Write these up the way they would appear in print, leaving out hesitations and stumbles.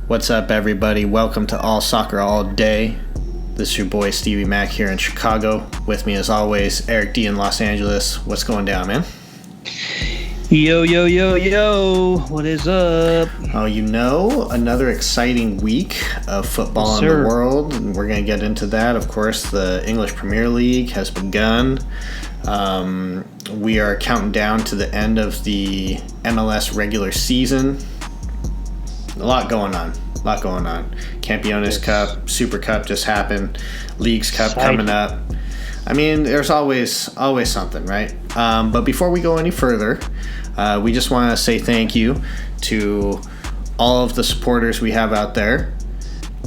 What's up, everybody? Welcome to All Soccer All Day. This is your boy Stevie Mac here in Chicago. With me, as always, Eric D in Los Angeles. What's going down, man? Yo, yo, yo, yo. What is up? Oh, another exciting week of football in the world. And we're going to get into that. Of course, the English Premier League has begun. We are counting down to the end of the MLS regular season. A lot going on. Campeones Cup, Super Cup just happened. Leagues Cup coming up. I mean, there's always something, right? But before we go any further, we just want to say thank you to all of the supporters we have out there.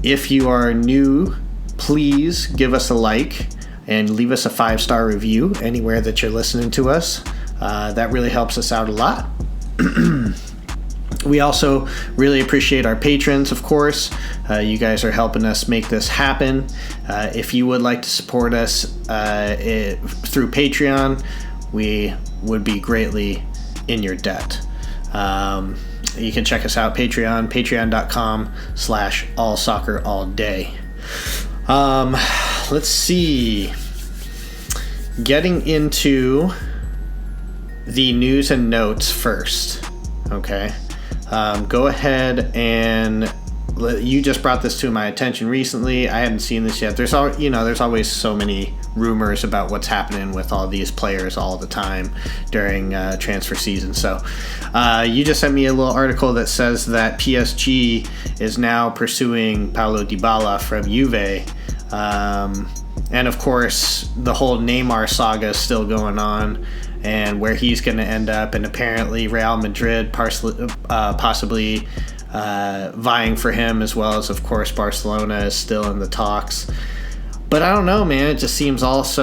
If you are new, please give us a like and leave us a 5-star review anywhere that you're listening to us. That really helps us out a lot. We also really appreciate our patrons, of course. You guys are helping us make this happen. If you would like to support us through Patreon, we would be greatly in your debt. You can check us out, patreon.com/allsoccerallday. Let's see. Getting into the news and notes first, okay? Go ahead and you just brought this to my attention recently. I hadn't seen this yet. There's always so many rumors about what's happening with all these players all the time during transfer season. So you just sent me a little article that says that PSG is now pursuing Paulo Dybala from Juve. And of course, the whole Neymar saga is still going on, and where he's going to end up, and apparently Real Madrid possibly vying for him, as well as, of course, Barcelona is still in the talks. But I don't know, man. It just seems it's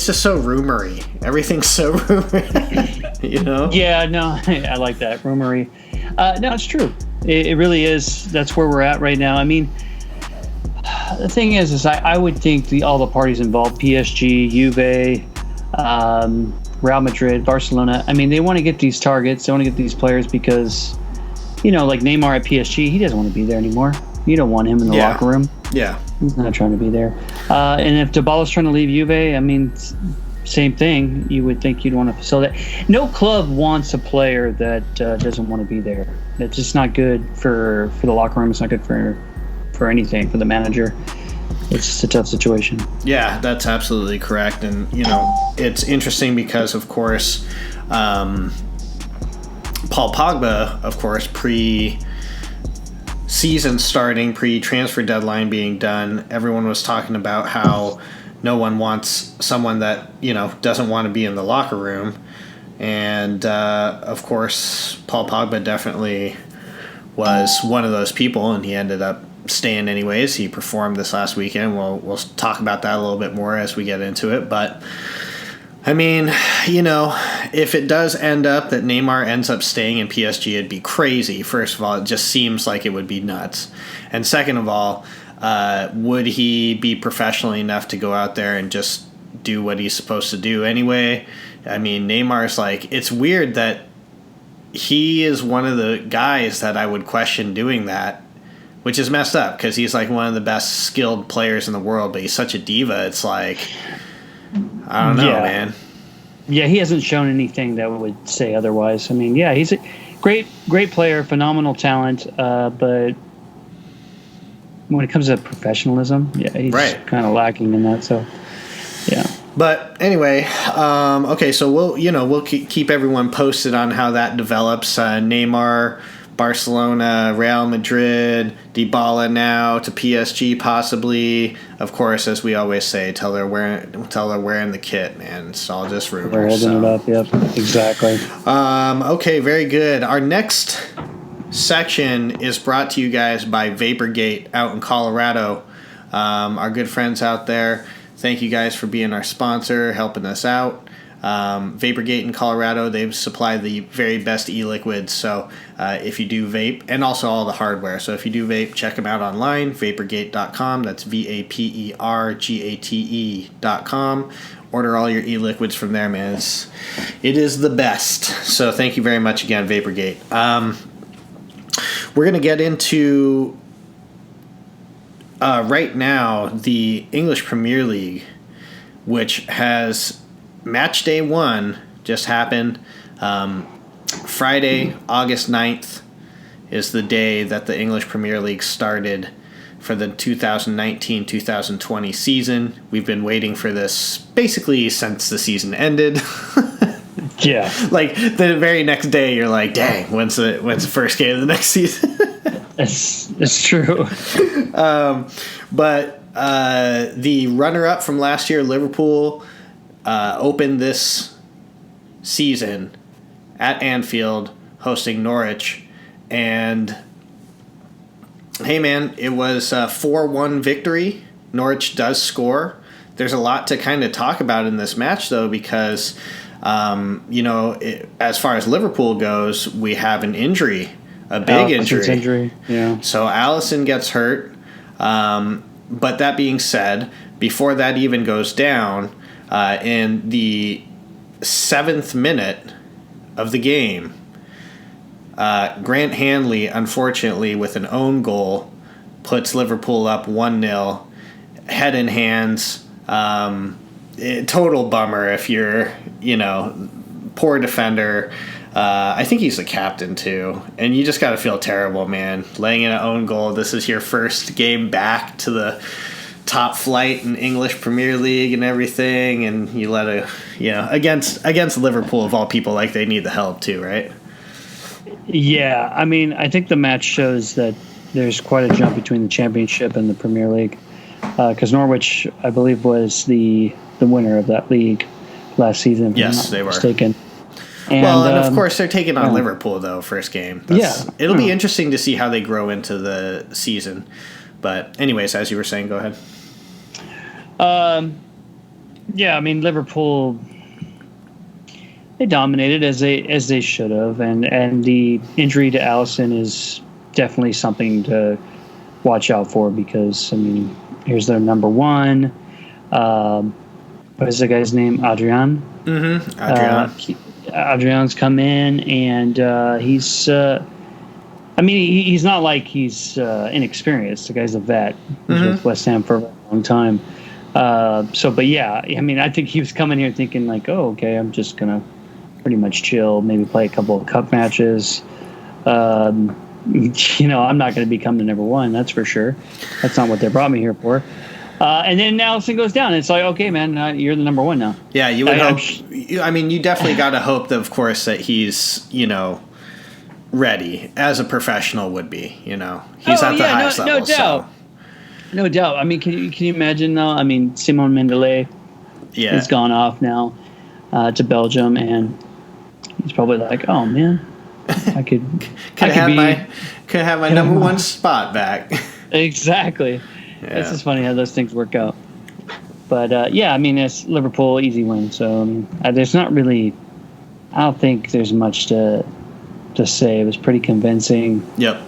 just so rumory. Everything's so rumory, you know? Yeah, no, I like that, rumory. No, it's true. It really is. That's where we're at right now. I mean, the thing is I would think all the parties involved, PSG, Juve, Real Madrid, Barcelona, I mean, they want to get these targets, they want to get these players because, like Neymar at PSG, he doesn't want to be there anymore. You don't want him in the locker room. Yeah. He's not trying to be there. And if Dybala's trying to leave Juve, I mean, same thing. You would think you'd want to facilitate. No club wants a player that doesn't want to be there. It's just not good for the locker room. It's not good for anything, for the manager. It's just a tough situation. Yeah, that's absolutely correct. And, it's interesting because, of course, Paul Pogba, of course, pre-season starting, pre-transfer deadline being done, everyone was talking about how no one wants someone that, doesn't want to be in the locker room. And, of course, Paul Pogba definitely was one of those people, and he ended up staying anyways. He performed this last weekend. We'll talk about that a little bit more as we get into it. But I mean, if it does end up that Neymar ends up staying in PSG, it'd be crazy. First of all, it just seems like it would be nuts. And second of all, would he be professional enough to go out there and just do what he's supposed to do anyway? I mean, Neymar's it's weird that he is one of the guys that I would question doing that, which is messed up because he's one of the best skilled players in the world, but he's such a diva. It's I don't know, man. Yeah, he hasn't shown anything that would say otherwise. I mean, yeah, he's a great player, phenomenal talent, but when it comes to professionalism, yeah, he's kind of lacking in that. So, yeah. But anyway, okay, so we'll keep everyone posted on how that develops. Neymar, Barcelona, Real Madrid, Dybala now to PSG possibly. Of course, as we always say, till they're wearing the kit, man. It's all just rumors. We're heading it up, yep, exactly. Okay, very good. Our next section is brought to you guys by Vaporgate out in Colorado. Our good friends out there. Thank you guys for being our sponsor, helping us out. Vaporgate in Colorado, they supply the very best e-liquids. So if you do vape, and also all the hardware. So if you do vape, check them out online, vaporgate.com. That's VAPERGATE.com. Order all your e-liquids from there, man. It is the best. So thank you very much again, Vaporgate. we're going to get into right now the English Premier League, which has match day 1 just happened. Friday, August 9th is the day that the English Premier League started for the 2019-2020 season. We've been waiting for this basically since the season ended. Yeah. Like the very next day, you're like, dang, when's the first game of the next season? It's true. But the runner-up from last year, Liverpool, opened this season at Anfield, hosting Norwich. And, hey, man, it was a 4-1 victory. Norwich does score. There's a lot to kind of talk about in this match, though, because, as far as Liverpool goes, we have an injury. A big injury. Yeah. So Alisson gets hurt. But that being said, before that even goes down, in the 7th minute of the game, Grant Hanley, unfortunately, with an own goal, puts Liverpool up 1-0, head in hands. Total bummer if you're, poor defender. I think he's the captain, too. And you just got to feel terrible, man. Laying in an own goal. This is your first game back to the top flight in English Premier League and everything. And you let against Liverpool, of all people, like they need the help, too, right? Yeah. I mean, I think the match shows that there's quite a jump between the Championship and the Premier League. Because Norwich, I believe, was the winner of that league last season. Yes, they were. Mistaken. And, and of course, they're taking on Liverpool, though, first game. It'll be interesting to see how they grow into the season. But anyways, as you were saying, go ahead. I mean, Liverpool, they dominated as they should have. And the injury to Alisson is definitely something to watch out for because, I mean, here's their number 1. What is the guy's name? Adrian? Mm-hmm. Adrian. Adrian's come in, and he's not like he's inexperienced. The guy's a vet. He's with West Ham for a long time. I think he was coming here thinking like, oh, okay, I'm just going to pretty much chill, maybe play a couple of cup matches. I'm not going to become the number 1, that's for sure. That's not what they brought me here for. And then Alisson goes down. And it's like, okay, man, you're the number 1 now. Yeah, you would hope. You definitely got to hope, that, of course, that he's, ready as a professional would be. He's at the highest level. No doubt. No doubt. I mean, can you imagine though? I mean, Simon Mendeley has gone off now to Belgium, and he's probably like, oh man, I could have my number 1 spot back. Exactly. Yeah. It's just funny how those things work out. But, it's Liverpool, easy win. So, there's not really – I don't think there's much to say. It was pretty convincing. Yep.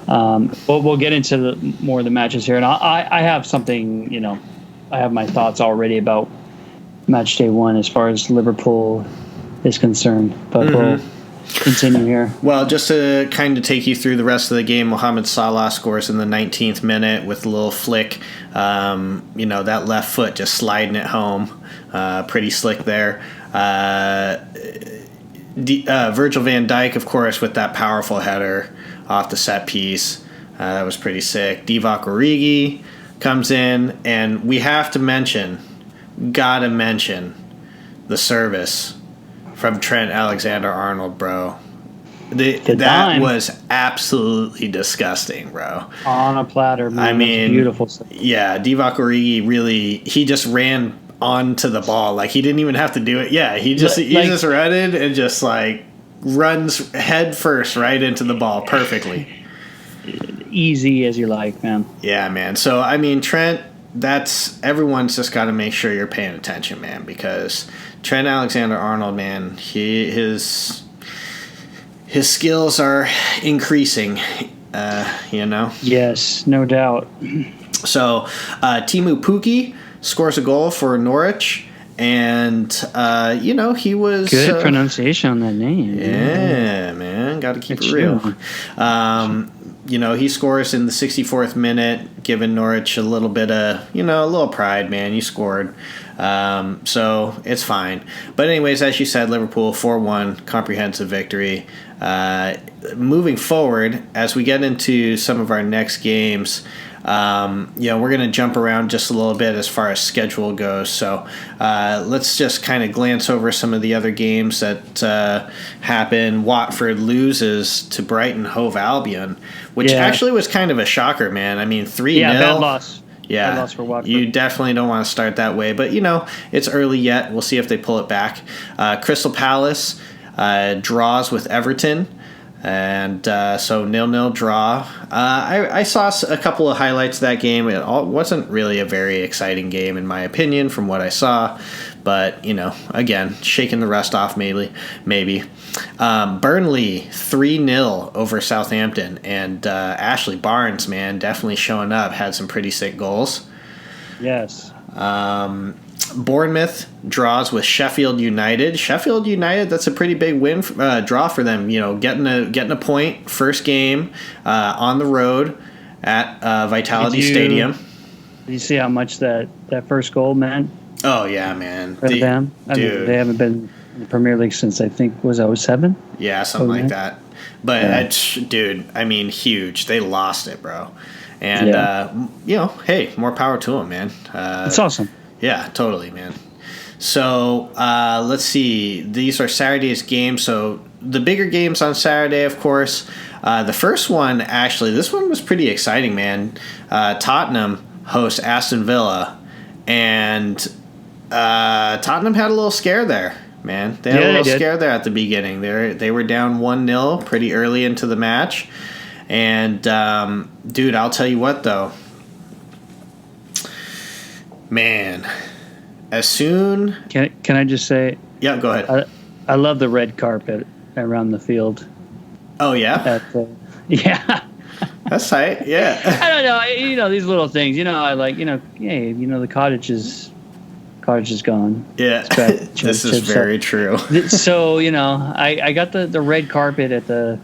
We'll get into more of the matches here. And I have something, I have my thoughts already about match day 1 as far as Liverpool is concerned. But we'll continue here. Well, just to kind of take you through the rest of the game, Mohamed Salah scores in the 19th minute with a little flick. That left foot just sliding it home. Pretty slick there. Virgil van Dijk, of course, with that powerful header off the set piece. That was pretty sick. Divock Origi comes in, and we have to gotta mention the service from Trent Alexander-Arnold, bro. That was absolutely disgusting, bro. On a platter, man. I mean, beautiful stuff. Yeah, Divock Origi he just ran onto the ball. Like, he didn't even have to do it. Yeah, he just ran in and just, like, runs head first right into the ball perfectly. Easy as you like, man. Yeah, man. So, I mean, Trent, everyone's just got to make sure you're paying attention, man, because Trent Alexander-Arnold, man, his skills are increasing, Yes, no doubt. So, Timu Pukki scores a goal for Norwich, and, he was... Good pronunciation on that name. Yeah, man. Got to keep it real. he scores in the 64th minute, giving Norwich a little bit of, a little pride, man. You scored. So it's fine. But anyways, as you said, Liverpool 4-1, comprehensive victory. Moving forward, as we get into some of our next games, we're going to jump around just a little bit as far as schedule goes. So let's just kind of glance over some of the other games that happen. Watford loses to Brighton Hove Albion, which actually was kind of a shocker, man. I mean, 3-0. Yeah, bad loss. Yeah, bad loss for Watford. You definitely don't want to start that way. But, it's early yet. We'll see if they pull it back. Crystal Palace draws with Everton. And so 0-0 draw. I saw a couple of highlights of that game. It wasn't really a very exciting game, in my opinion, from what I saw. But, again, shaking the rust off maybe. Burnley 3-0 over Southampton. And Ashley Barnes, man, definitely showing up. Had some pretty sick goals. Yes. Bournemouth draws with Sheffield United. Sheffield United, that's a pretty big win, draw for them. Getting a point, first game on the road at Vitality Stadium. Did you see how much that first goal meant? Oh yeah, man. For them, dude, they haven't been in the Premier League since I think was 07? Yeah, something like that. But dude, I mean, huge. They lost it, bro. And hey, more power to them, man. It's awesome. Yeah, totally, man. So let's see. These are Saturday's games. So the bigger games on Saturday, of course. The first one, actually, this one was pretty exciting, man. Tottenham hosts Aston Villa. And Tottenham had a little scare there, man. They had a little scare there at the beginning. They were down 1-0 pretty early into the match. And, dude, I'll tell you what, though. Man, as soon... Can I just say... Yeah, go ahead. I love the red carpet around the field. Oh, yeah? Yeah. That's tight, yeah. I don't know, these little things. I like, hey, the cottage is gone. Yeah, this is very true. So, I got the red carpet at the,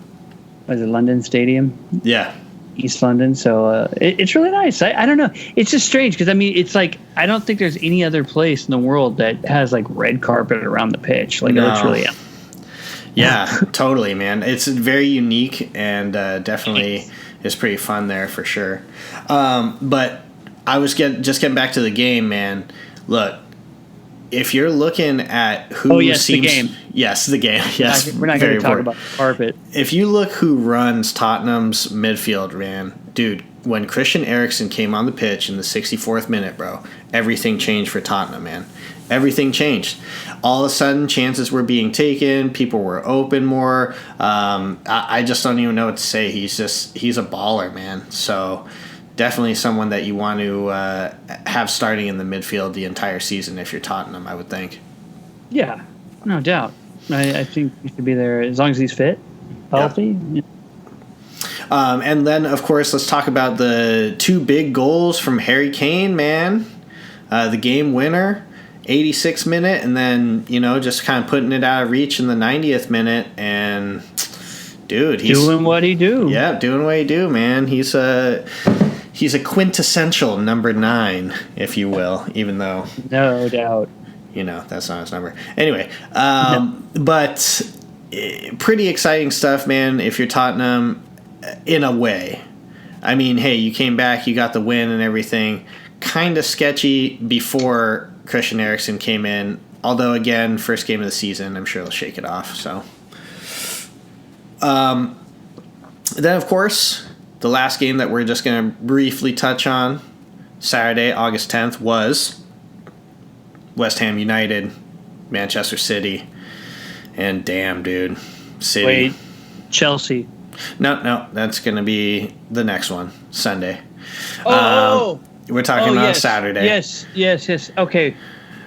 was it London Stadium? Yeah. East London, so it's really nice. I don't know. It's just strange because, it's like I don't think there's any other place in the world that has like red carpet around the pitch. Like, it looks really... Yeah, totally, man. It's very unique and definitely is pretty fun there for sure. But I was just getting back to the game, man. Look, if you're looking at who seems... the game. Yes, the game. Yes, we're not going to talk about the carpet. If you look who runs Tottenham's midfield, man, dude, when Christian Eriksen came on the pitch in the 64th minute, bro, everything changed for Tottenham, man. Everything changed. All of a sudden, chances were being taken. People were open more. I just don't even know what to say. He's a baller, man. So... definitely someone that you want to have starting in the midfield the entire season if you're Tottenham, I would think. Yeah, no doubt. I think he should be there as long as he's fit, healthy. Yeah. And then, of course, let's talk about the two big goals from Harry Kane, man. The game winner, 86th minute, and then, just kind of putting it out of reach in the 90th minute. And, dude, he's... doing what he do. Yeah, doing what he do, man. He's a quintessential number 9, if you will, even though... No doubt. That's not his number. Anyway, but pretty exciting stuff, man, if you're Tottenham, in a way. I mean, hey, you came back, you got the win and everything. Kind of sketchy before Christian Eriksen came in. Although, again, first game of the season, I'm sure they'll shake it off. So, then, of course... the last game that we're just going to briefly touch on, Saturday, August 10th, was West Ham United, Manchester City. And damn, dude. City. Wait, Chelsea. No, that's going to be the next one, Sunday. We're talking on Saturday. Yes. Okay.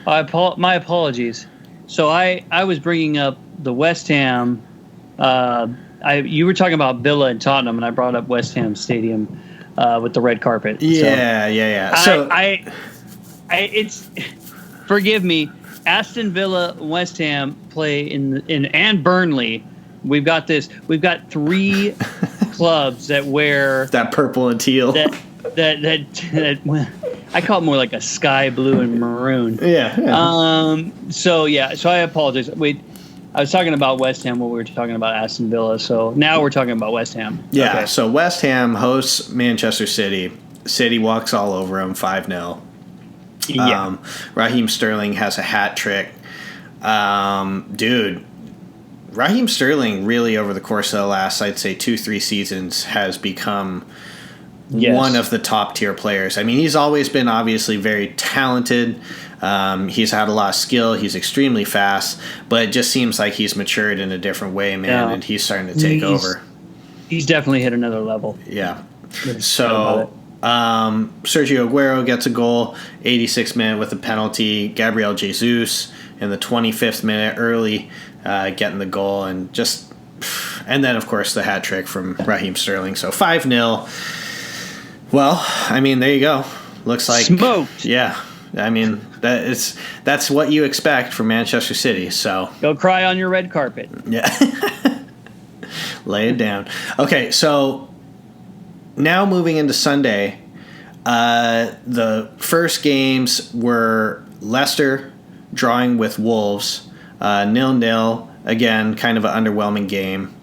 My apologies. So I was bringing up the West Ham... you were talking about Villa and Tottenham, and I brought up West Ham Stadium with the red carpet. Yeah. So it's forgive me. Aston Villa, West Ham play in and Burnley. We've got 3 clubs that wear that purple and teal. That I call it more like a sky blue and maroon. Yeah. So I apologize. Wait, I was talking about West Ham when we were talking about Aston Villa. So now we're talking about West Ham. Yeah. Okay. So West Ham hosts Manchester City. City walks all over them 5-0. Yeah. Raheem Sterling has a hat trick. Dude, Raheem Sterling really over the course of the last, I'd say 2-3 seasons has become one of the top tier players. I mean, he's always been obviously very talented. He's had a lot of skill. He's extremely fast, but it just seems like he's matured in a different way, man, and he's starting to take over. He's definitely hit another level. Yeah. So Sergio Aguero gets a goal, 86th minute with a penalty. Gabriel Jesus in the 25th minute early getting the goal, and then of course the hat trick from Raheem Sterling. So 5-0. Well, I mean, there you go. Looks like smoked. Yeah, I mean that's what you expect from Manchester City. So go cry on your red carpet. Yeah, lay it down. Okay, so now moving into Sunday, the first games were Leicester drawing with Wolves, 0-0. Again, kind of an underwhelming game,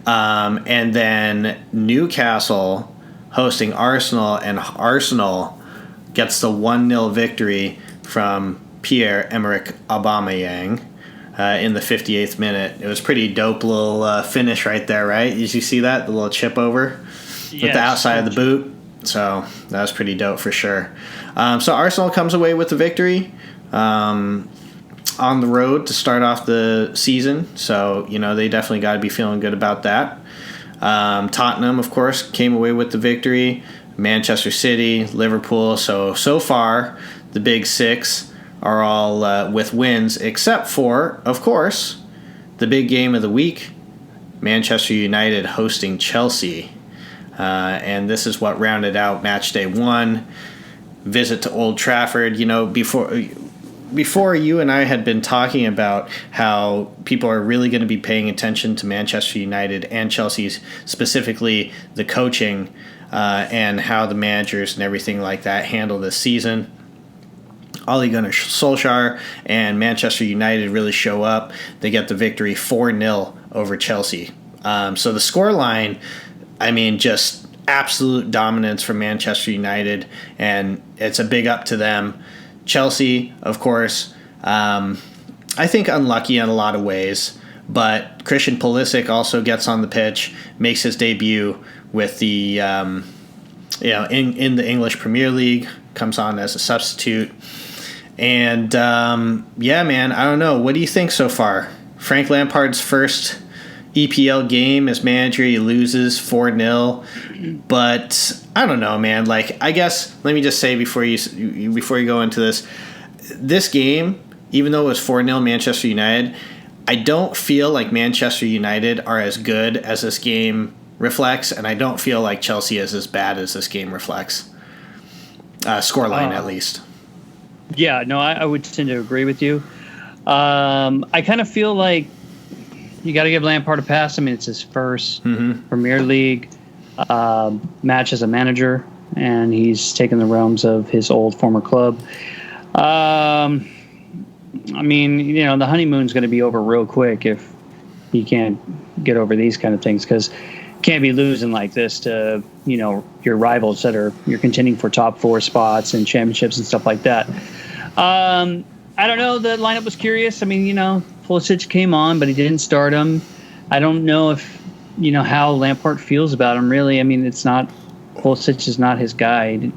and then Newcastle hosting Arsenal, and Arsenal gets the 1-0 victory from Pierre-Emerick Aubameyang in the 58th minute. It was pretty dope little finish right there, right? Did you see that? The little chip over with the outside of the boot. So that was pretty dope for sure. So Arsenal comes away with the victory on the road to start off the season. So, they definitely got to be feeling good about that. Tottenham, of course, came away with the victory. Manchester City, Liverpool. So far, the big six are all with wins, except for, of course, the big game of the week, Manchester United hosting Chelsea. And this is what rounded out Matchday 1. Visit to Old Trafford. Before you and I had been talking about how people are really going to be paying attention to Manchester United and Chelsea's, specifically the coaching and how the managers and everything like that handle this season. Ole Gunnar Solskjaer and Manchester United really show up. They get the victory 4-0 over Chelsea. So the scoreline, I mean, just absolute dominance from Manchester United, and it's a big up to them. Chelsea, of course, I think unlucky in a lot of ways, but Christian Pulisic also gets on the pitch, makes his debut with the, in the English Premier League, comes on as a substitute. And, man, I don't know. What do you think so far? Frank Lampard's first EPL game as manager, he loses 4-0, but I don't know, man. I guess let me just say before you go into this game, even though it was 4-0 Manchester United, I don't feel like Manchester United are as good as this game reflects, and I don't feel like Chelsea is as bad as this game reflects. Scoreline, at least. Yeah, no, I would tend to agree with you. I kind of feel like you got to give Lampard a pass. I mean, it's his first Premier League match as a manager, and he's taken the realms of his old former club. I mean, the honeymoon's going to be over real quick if he can't get over these kind of things, because you can't be losing like this to, your rivals that you're contending for top 4 spots and championships and stuff like that. I don't know. The lineup was curious. I mean, Pulisic came on, but he didn't start him. I don't know if, how Lampard feels about him, really. I mean, Pulisic is not his guy. He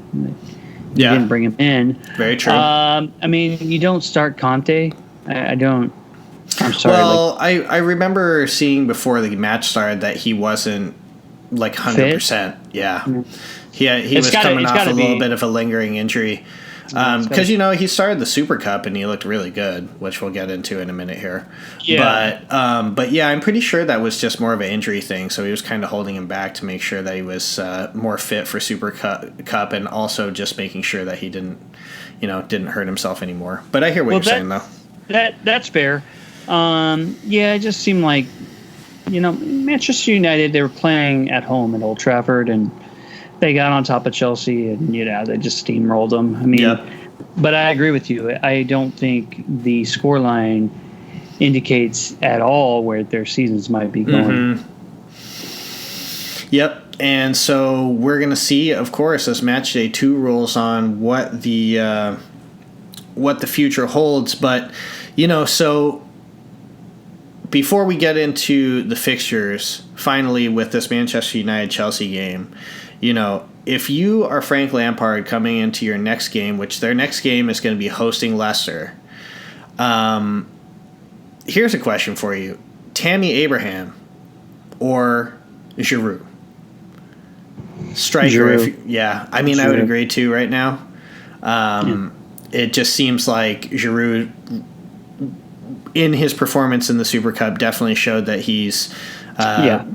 didn't bring him in. Very true. I mean, you don't start Conte. I don't. I'm sorry. Well, I remember seeing before the match started that he wasn't 100%. Yeah. He was coming off a little bit of a lingering injury. Because he started the Super Cup and he looked really good, which we'll get into in a minute here. Yeah. But yeah, I'm pretty sure that was just more of an injury thing. So he was kind of holding him back to make sure that he was more fit for Super Cup, and also just making sure that he didn't hurt himself anymore. But I hear what you're saying though. That's fair. It just seemed like Manchester United, they were playing at home at Old Trafford, and they got on top of Chelsea, and they just steamrolled them. I mean, Yep. But I agree with you. I don't think the scoreline indicates at all where their seasons might be going. Yep. And so we're going to see, of course, as Matchday 2 rolls on, what the future holds. But, so before we get into the fixtures, finally with this Manchester United-Chelsea game, if you are Frank Lampard coming into your next game, which their next game is going to be hosting Leicester, here's a question for you. Tammy Abraham or Giroud? Striker. Giroud. I mean, Giroud. I would agree too right now. It just seems like Giroud, in his performance in the Super Cup, definitely showed that he's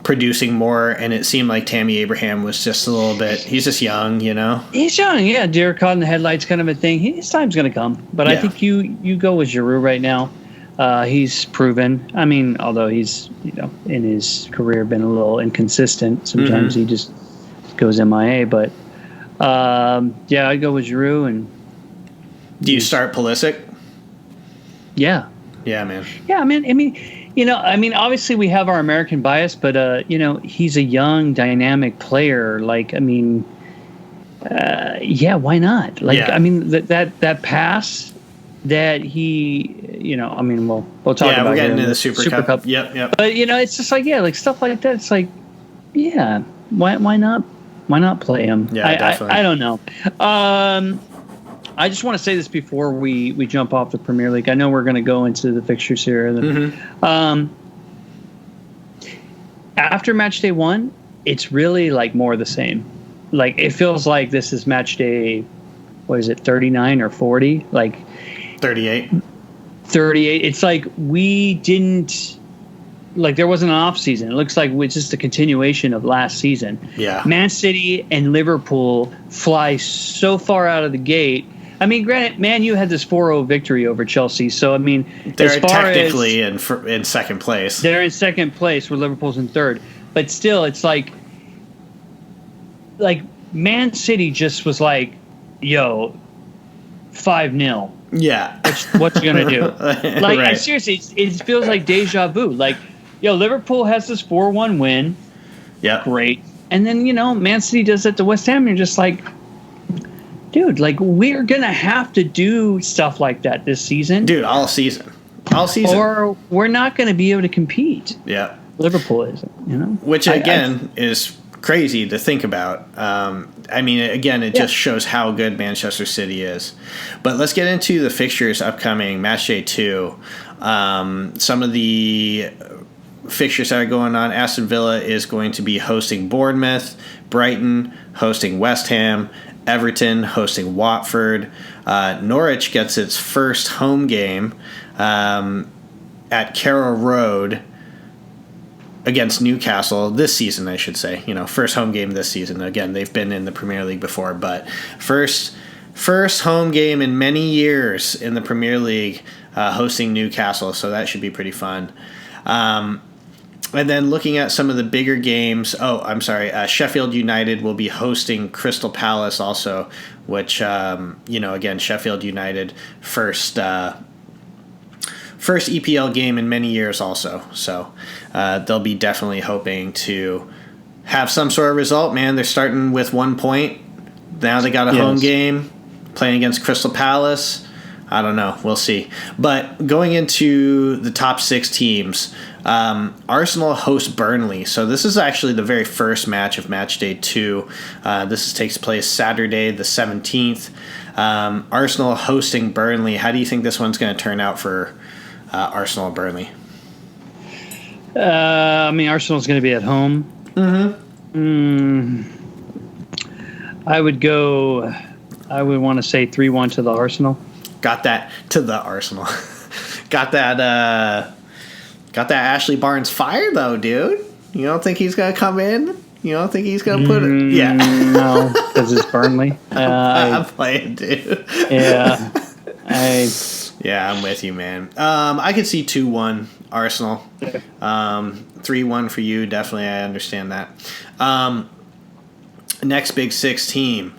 producing more, and it seemed like Tammy Abraham was just a little bit. He's just young, He's young, yeah. Deer caught in the headlights, kind of a thing. His time's going to come, but I think you go with Giroud right now. He's proven. I mean, although he's in his career been a little inconsistent. Sometimes he just goes MIA, but I go with Giroud. And do you start Pulisic? Yeah, man. Yeah, man. I mean, obviously we have our American bias, but he's a young, dynamic player. Like, I mean, why not? Like, I mean, that pass that he, I mean, we'll talk about. Yeah, we're getting into the Super Cup. Yep. But it's just like, like stuff like that. It's like, why not? Why not play him? Yeah, definitely. I don't know. I just want to say this before we jump off the Premier League. I know we're going to go into the fixtures here. After Matchday 1, it's really like more of the same. Like, it feels like this is Matchday, what is it, 39 or 40? Like 38. 38. It's like we didn't. Like, there wasn't an off season. It looks like it's just a continuation of last season. Yeah. Man City and Liverpool fly so far out of the gate. I mean, granted, Man U had this 4-0 victory over Chelsea. So, I mean, they're technically in second place. They're in second place where Liverpool's in third. But still, it's like Man City just was like, 5-0. Yeah. What you going to do? Like, right. Seriously, it feels like deja vu. Like, Liverpool has this 4-1 win. Yeah. Great. And then, Man City does it to West Ham, and you're just like, dude, like, we're going to have to do stuff like that this season. Dude, all season. Or we're not going to be able to compete. Yeah. Liverpool isn't, Which, again, is crazy to think about. I mean, again, it just shows how good Manchester City is. But let's get into the fixtures upcoming, Matchday 2. Some of the fixtures that are going on. Aston Villa is going to be hosting Bournemouth, Brighton hosting West Ham, Everton hosting Watford. Norwich gets its first home game at Carrow Road against Newcastle this season, I should say. First home game this season. Again, they've been in the Premier League before, but first home game in many years in the Premier League, hosting Newcastle, so that should be pretty fun. And then looking at some of the bigger games, Sheffield United will be hosting Crystal Palace also, which, again, Sheffield United first EPL game in many years also. So they'll be definitely hoping to have some sort of result, man. They're starting with 1 point. Now they got a home game playing against Crystal Palace. I don't know. We'll see. But going into the top 6 teams, Arsenal hosts Burnley. So this is actually the very first match of Matchday 2. This takes place Saturday the 17th. Arsenal hosting Burnley. How do you think this one's going to turn out for Arsenal and Burnley? I mean, Arsenal's going to be at home. I would want to say 3-1 to the Arsenal. Got that to the Arsenal. Got that Ashley Barnes fire though, dude. You don't think he's gonna come in? You don't think he's gonna put it? Yeah. No, because it's Burnley. I'm playing, dude. Yeah. Yeah, I'm with you, man. I could see 2-1 Arsenal. 3-1 for you. Definitely, I understand that. Next Big Six team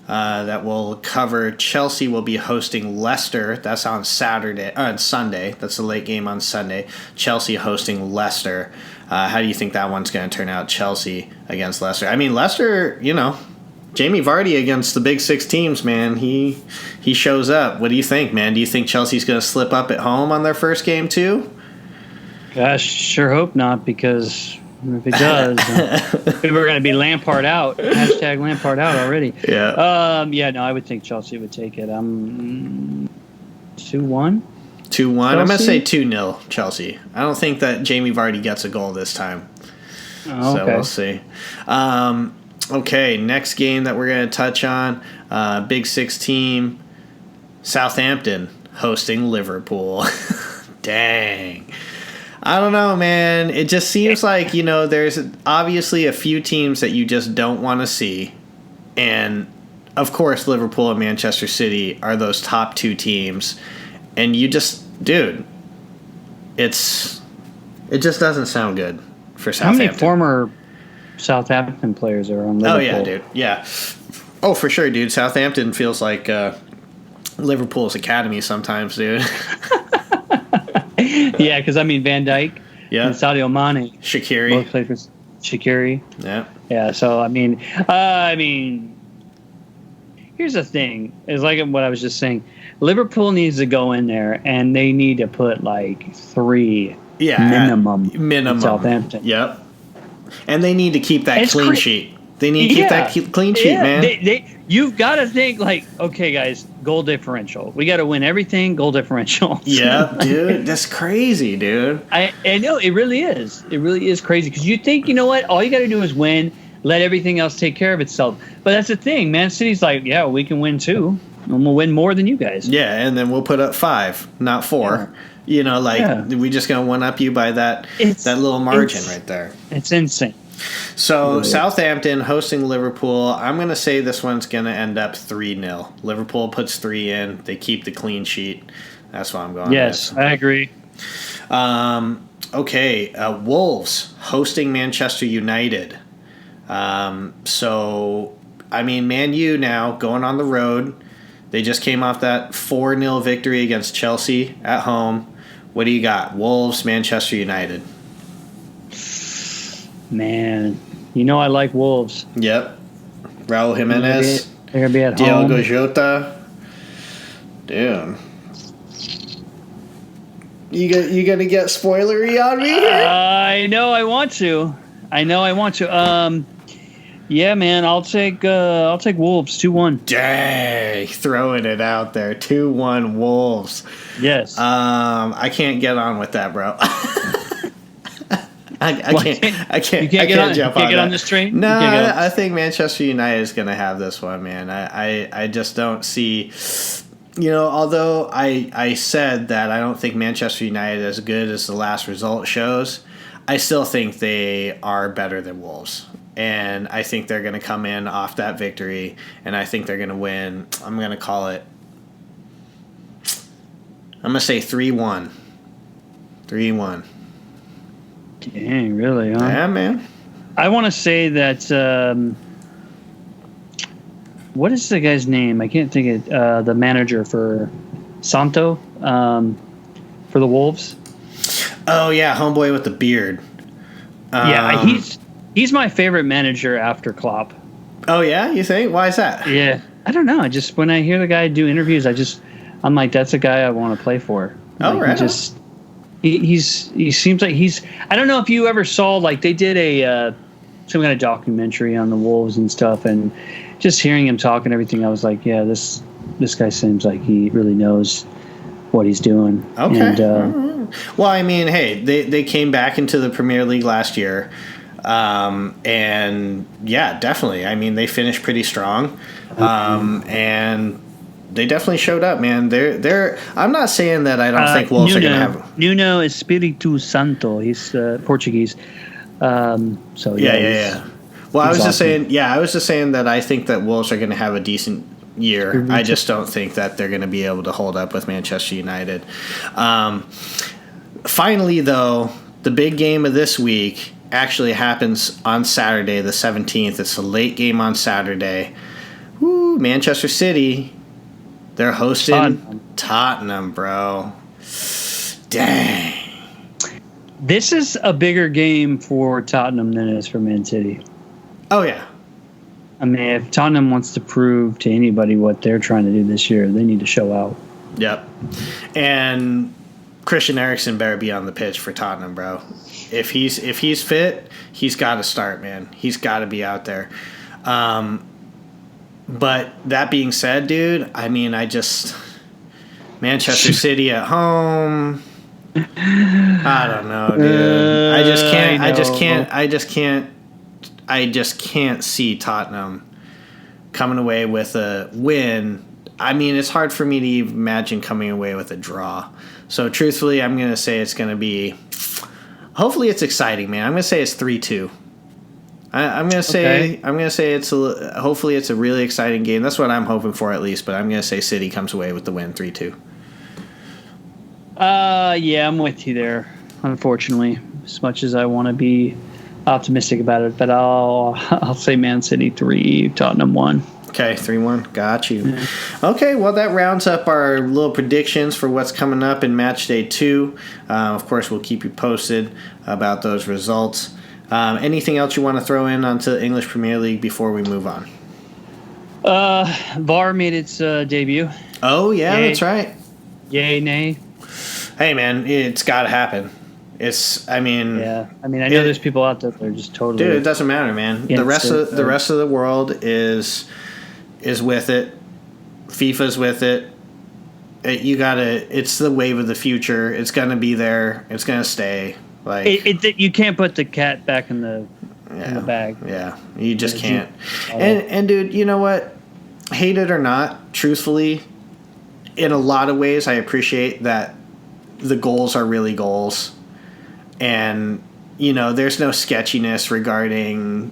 that will cover. Chelsea will be hosting Leicester. That's on Sunday. That's the late game on Sunday. Chelsea hosting Leicester. How do you think that one's going to turn out? Chelsea against Leicester. I mean, Leicester, Jamie Vardy against the Big Six teams, man. He shows up. What do you think, man? Do you think Chelsea's going to slip up at home on their first game too? Gosh, sure hope not, because if it does, we're going to be Lampard out. Hashtag Lampard out already. Yeah. No, I would think Chelsea would take it. 2-1. 2-1. I'm going to say 2-0 Chelsea. I don't think that Jamie Vardy gets a goal this time. Oh, okay. So we'll see. Okay, next game that we're going to touch on, Big Six team, Southampton hosting Liverpool. Dang. I don't know, man. It just seems like, there's obviously a few teams that you just don't want to see. And, of course, Liverpool and Manchester City are those top two teams. And you just, dude, it just doesn't sound good for Southampton. How many former Southampton players are on Liverpool? Oh, yeah, dude. Yeah. Oh, for sure, dude. Southampton feels like Liverpool's academy sometimes, dude. Yeah, because, Van Dijk and Sadio Mane. Shaqiri. Both played for Shaqiri. Yeah. Yeah, so, here's the thing. It's like what I was just saying. Liverpool needs to go in there, and they need to put, 3 minimum in Southampton. Yep. And they need to keep that clean sheet. They need to keep that clean sheet, man. You've got to think okay, guys, goal differential. We got to win everything, goal differential. Yeah, dude, that's crazy, dude. I know, it really is. It really is crazy because you think, you know what? All you got to do is win, let everything else take care of itself. But that's the thing. Man City's we can win too. And we'll win more than you guys. Yeah, and then we'll put up 5, not 4. Yeah. We just going to one-up you by that little margin right there. It's insane. So, really. Southampton hosting Liverpool. I'm going to say this one's going to end up 3-0. Liverpool puts 3 in. They keep the clean sheet. That's what I'm going with. Yes, I agree. Okay, Wolves hosting Manchester United. Man U now going on the road. They just came off that 4-0 victory against Chelsea at home. What do you got? Wolves, Manchester United. Man, I like Wolves. Yep. Raul Jimenez. They're going to be at Diogo home. Jota. Dude. You gonna get spoilery on me here? I know I want to. Yeah, man, I'll take Wolves 2-1. Dang, throwing it out there. 2-1 Wolves. Yes. I can't get on with that, bro. I can't jump on this train? No, I think Manchester United is going to have this one, man. I just don't see, although I said that I don't think Manchester United is as good as the last result shows, I still think they are better than Wolves. And I think they're going to come in off that victory, and I think they're going to win. I'm going to call it, I'm going to say 3-1. 3-1. Dang, really, huh? Yeah, man. I want to say that, what is the guy's name? I can't think of the manager for Santo, for the Wolves. Oh, yeah, homeboy with the beard. He's my favorite manager after Klopp. Oh, yeah? You think? Why is that? Yeah. I don't know. Just when I hear the guy do interviews, I'm like, that's a guy I want to play for. Right. He seems like I don't know if you ever saw, they did some kind of documentary on the Wolves and stuff, and just hearing him talk and everything, I was like, yeah, this guy seems like he really knows what he's doing. Okay. And, well, hey, they came back into the Premier League last year. And yeah, definitely. They finished pretty strong. And they definitely showed up, man. They're I'm not saying that I don't think Wolves are going to have Nuno Espírito Santo. He's Portuguese. So yeah. Well, I was just saying that I think that Wolves are going to have a decent year. I just don't think that they're going to be able to hold up with Manchester United. Finally, though, the big game of this week actually happens on Saturday, the 17th. It's a late game on Saturday. Woo, Manchester City. They're hosting Tottenham, bro. Dang. This is a bigger game for Tottenham than it is for Man City. Oh, yeah. I mean, if Tottenham wants to prove to anybody what they're trying to do this year, they need to show out. Yep. And Christian Eriksen better be on the pitch for Tottenham, bro. If he's fit, he's got to start, man. He's got to be out there. But that being said, dude, I mean, Manchester City at home. I don't know, dude. I just can't see Tottenham coming away with a win. I mean, it's hard for me to even imagine coming away with a draw. So truthfully, I'm going to say it's going to be, hopefully it's exciting, man. I'm going to say it's 3-2. I'm going to say hopefully it's a really exciting game. That's what I'm hoping for at least, but I'm going to say City comes away with the win 3-2. Yeah, I'm with you there, unfortunately, as much as I want to be optimistic about it, but I'll say Man City 3, Tottenham 1. Okay, 3-1. Got you. Yeah. Okay, well, that rounds up our little predictions for what's coming up in Matchday 2. Of course, we'll keep you posted about those results. Anything else you want to throw in onto the English Premier League before we move on? VAR made its debut. Oh, yeah, Yay. That's right. Yay, nay? Hey, man, it's got to happen. I know there's people out there that are just totally. Dude, it doesn't matter, man. The rest of the world is with it. FIFA's with it. It's the wave of the future. It's gonna be there. It's gonna stay. Like you can't put the cat back in the bag. Yeah, you just can't. And dude, you know what? Hate it or not, truthfully, in a lot of ways, I appreciate that the goals are really goals. And, there's no sketchiness regarding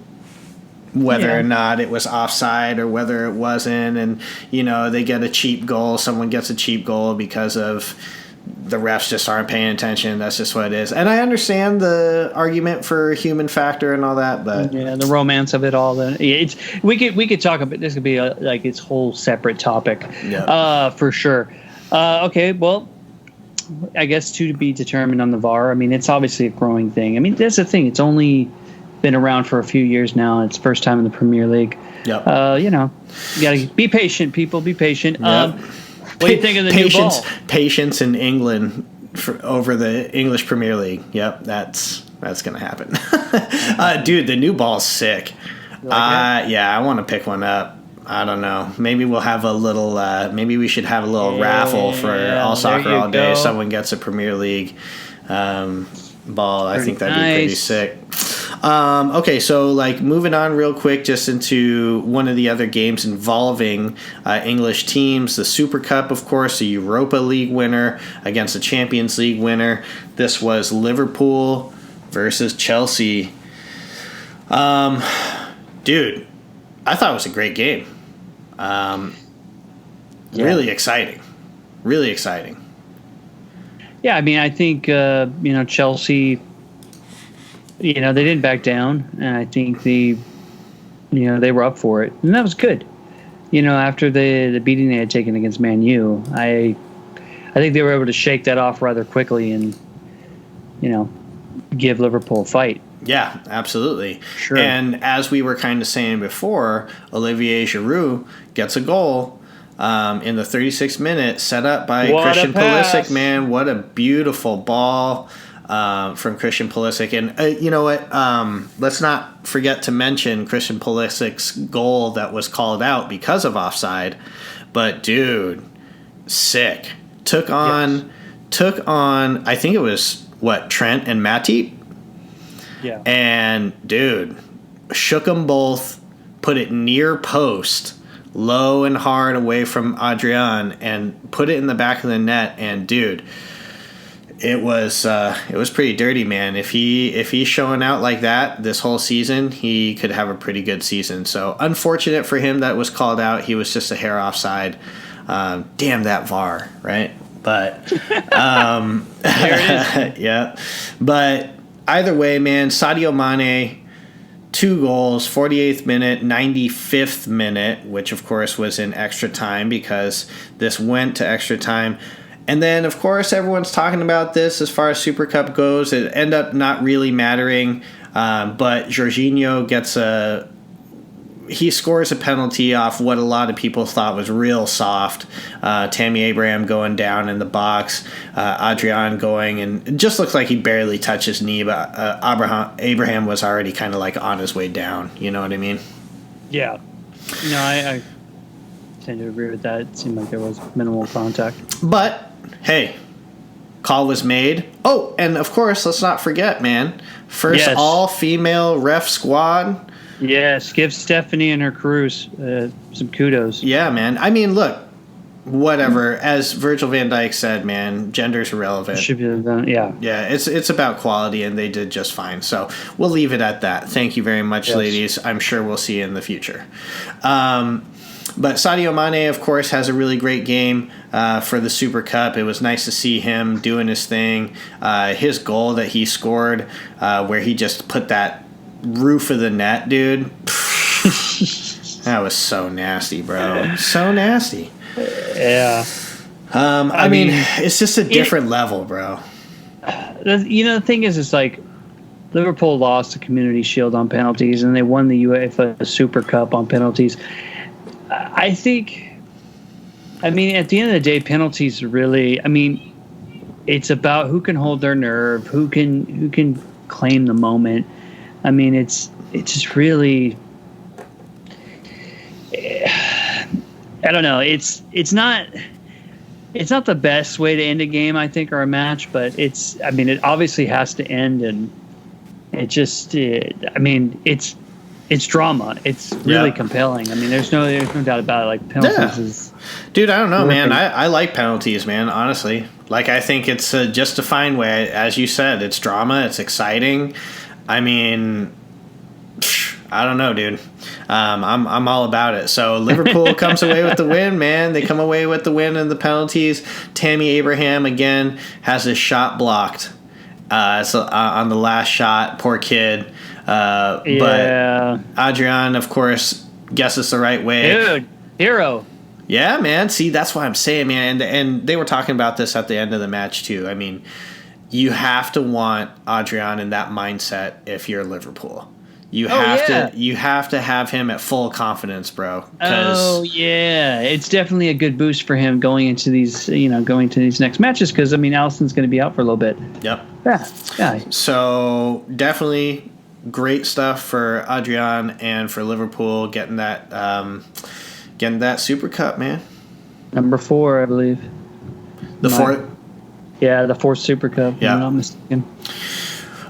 whether or not it was offside or whether it wasn't. And, they get a cheap goal. Someone gets a cheap goal because of the refs just aren't paying attention. That's just what it is. And I understand the argument for human factor and all that, but yeah, the romance of it all. We could talk about this. Could be its whole separate topic, for sure. Okay, well, I guess to be determined on the VAR. I mean, it's obviously a growing thing. I mean, that's the thing. It's only been around for a few years now. It's first time in the Premier League. Yep. You got to be patient, people. Be patient. Yep. What do you think of the new ball? Patience in England over the English Premier League. Yep, that's going to happen. Dude, the new ball's sick. Yeah, I want to pick one up. I don't know. Maybe we'll have a little. Maybe we should have a little raffle for All Soccer All Day. Someone gets a Premier League ball. I think that'd be pretty sick. Okay, so moving on real quick, just into one of the other games involving English teams, the Super Cup, of course, the Europa League winner against the Champions League winner. This was Liverpool versus Chelsea. Dude, I thought it was a great game. Really exciting. Really exciting. Yeah, I mean, I think, Chelsea, they didn't back down, and I think they were up for it, and that was good. After the beating they had taken against Man U, I think they were able to shake that off rather quickly and, give Liverpool a fight. Yeah, absolutely. Sure. And as we were kind of saying before, Olivier Giroud gets a goal in the 36th minute, set up by Christian Pulisic. Man, what a beautiful ball from Christian Pulisic. And you know what? Let's not forget to mention Christian Pulisic's goal that was called out because of offside. But dude, sick. Took on. I think it was Trent and Matip. Yeah. And dude, shook them both, put it near post, low and hard away from Adrian, and put it in the back of the net. And dude, it was pretty dirty, man. If he's showing out like that this whole season, he could have a pretty good season. So unfortunate for him that was called out. He was just a hair offside. Damn that VAR, right? But There it is. yeah. But either way, man, Sadio Mane, 2 goals, 48th minute, 95th minute, which of course was in extra time because this went to extra time. And then, of course, everyone's talking about this as far as Super Cup goes. It ended up not really mattering, but Jorginho he scores a penalty off what a lot of people thought was real soft. Tammy Abraham going down in the box, Adrian going, and it just looks like he barely touched his knee, but Abraham was already kind of like on his way down. You know what I mean? Yeah. No, I tend to agree with that. It seemed like there was minimal contact. But hey, call was made. Oh, and of course, let's not forget, man. First Yes. all-female ref squad. Yes, give Stephanie and her crews some kudos. Yeah, man. I mean, look, whatever. As Virgil van Dijk said, man, gender's irrelevant. Should be done. Yeah. Yeah, it's about quality, and they did just fine. So we'll leave it at that. Thank you very much, Yes. ladies. I'm sure we'll see you in the future. But Sadio Mane, of course, has a really great game for the Super Cup. It was nice to see him doing his thing. His goal that he scored, where he just put that roof of the net, dude. That was so nasty, bro. So nasty. Yeah. I mean, it's just a different level, bro. The thing is, it's like Liverpool lost the Community Shield on penalties, and they won the UEFA Super Cup on penalties. I think, at the end of the day, penalties really, it's about who can hold their nerve, who can claim the moment. It's just really, I don't know. It's not the best way to end a game, I think, or a match, but it obviously has to end, and it's drama. It's really compelling. There's no doubt about it. Like, penalties is... Dude, I don't know, man. I like penalties, man, honestly. Like, I think it's a just defined way. As you said, it's drama. It's exciting. I don't know, dude. I'm all about it. So Liverpool comes away with the win, man. They come away with the win in the penalties. Tammy Abraham, again, has his shot blocked on the last shot. Poor kid. But Adrian, of course, guesses the right way. Dude, hero. Yeah, man. See, that's what I'm saying, man. And they were talking about this at the end of the match, too. You have to want Adrian in that mindset if you're Liverpool. You have to have him at full confidence, bro. Oh yeah, it's definitely a good boost for him going into these next matches because Alisson's going to be out for a little bit. Yep. Yeah. So definitely great stuff for Adrian and for Liverpool getting that Super Cup, man. Number 4, I believe. The fourth. Yeah, the 4th Super Cup. Yeah. If I'm not mistaken.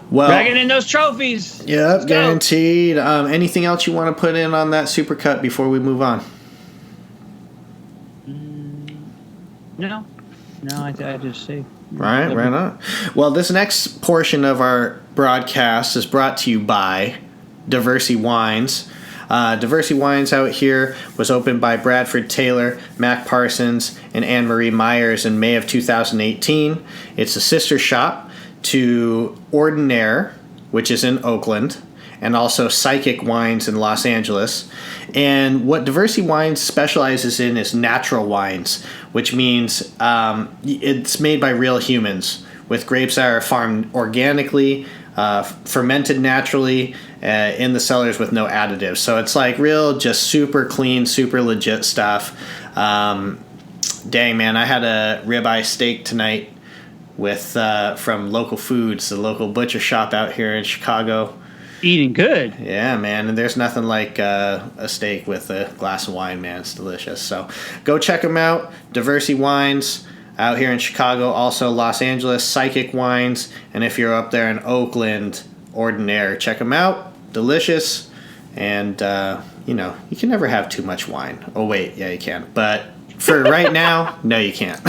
Well, dragging in those trophies. Yep, guaranteed. Anything else you want to put in on that Super Cup before we move on? No, I just say. Right on. Well, this next portion of our broadcast is brought to you by Diversity Wines. Diversity Wines out here was opened by Bradford Taylor, Mac Parsons, and Anne-Marie Myers in May of 2018. It's a sister shop to Ordinaire, which is in Oakland, and also Psychic Wines in Los Angeles. And what Diversity Wines specializes in is natural wines, which means it's made by real humans with grapes that are farmed organically, fermented naturally in the cellars with no additives. So it's like real, just super clean, super legit stuff. Dang, man, I had a ribeye steak tonight with from Local Foods, the local butcher shop out here in Chicago. Eating good. Yeah, man, and there's nothing like a steak with a glass of wine, man. It's delicious. So go check them out. Diversity Wines out here in Chicago, also Los Angeles, Psychic Wines, and if you're up there in Oakland, Ordinaire, check them out. Delicious, and you can never have too much wine. Oh wait, yeah, you can, but for right now, no, you can't.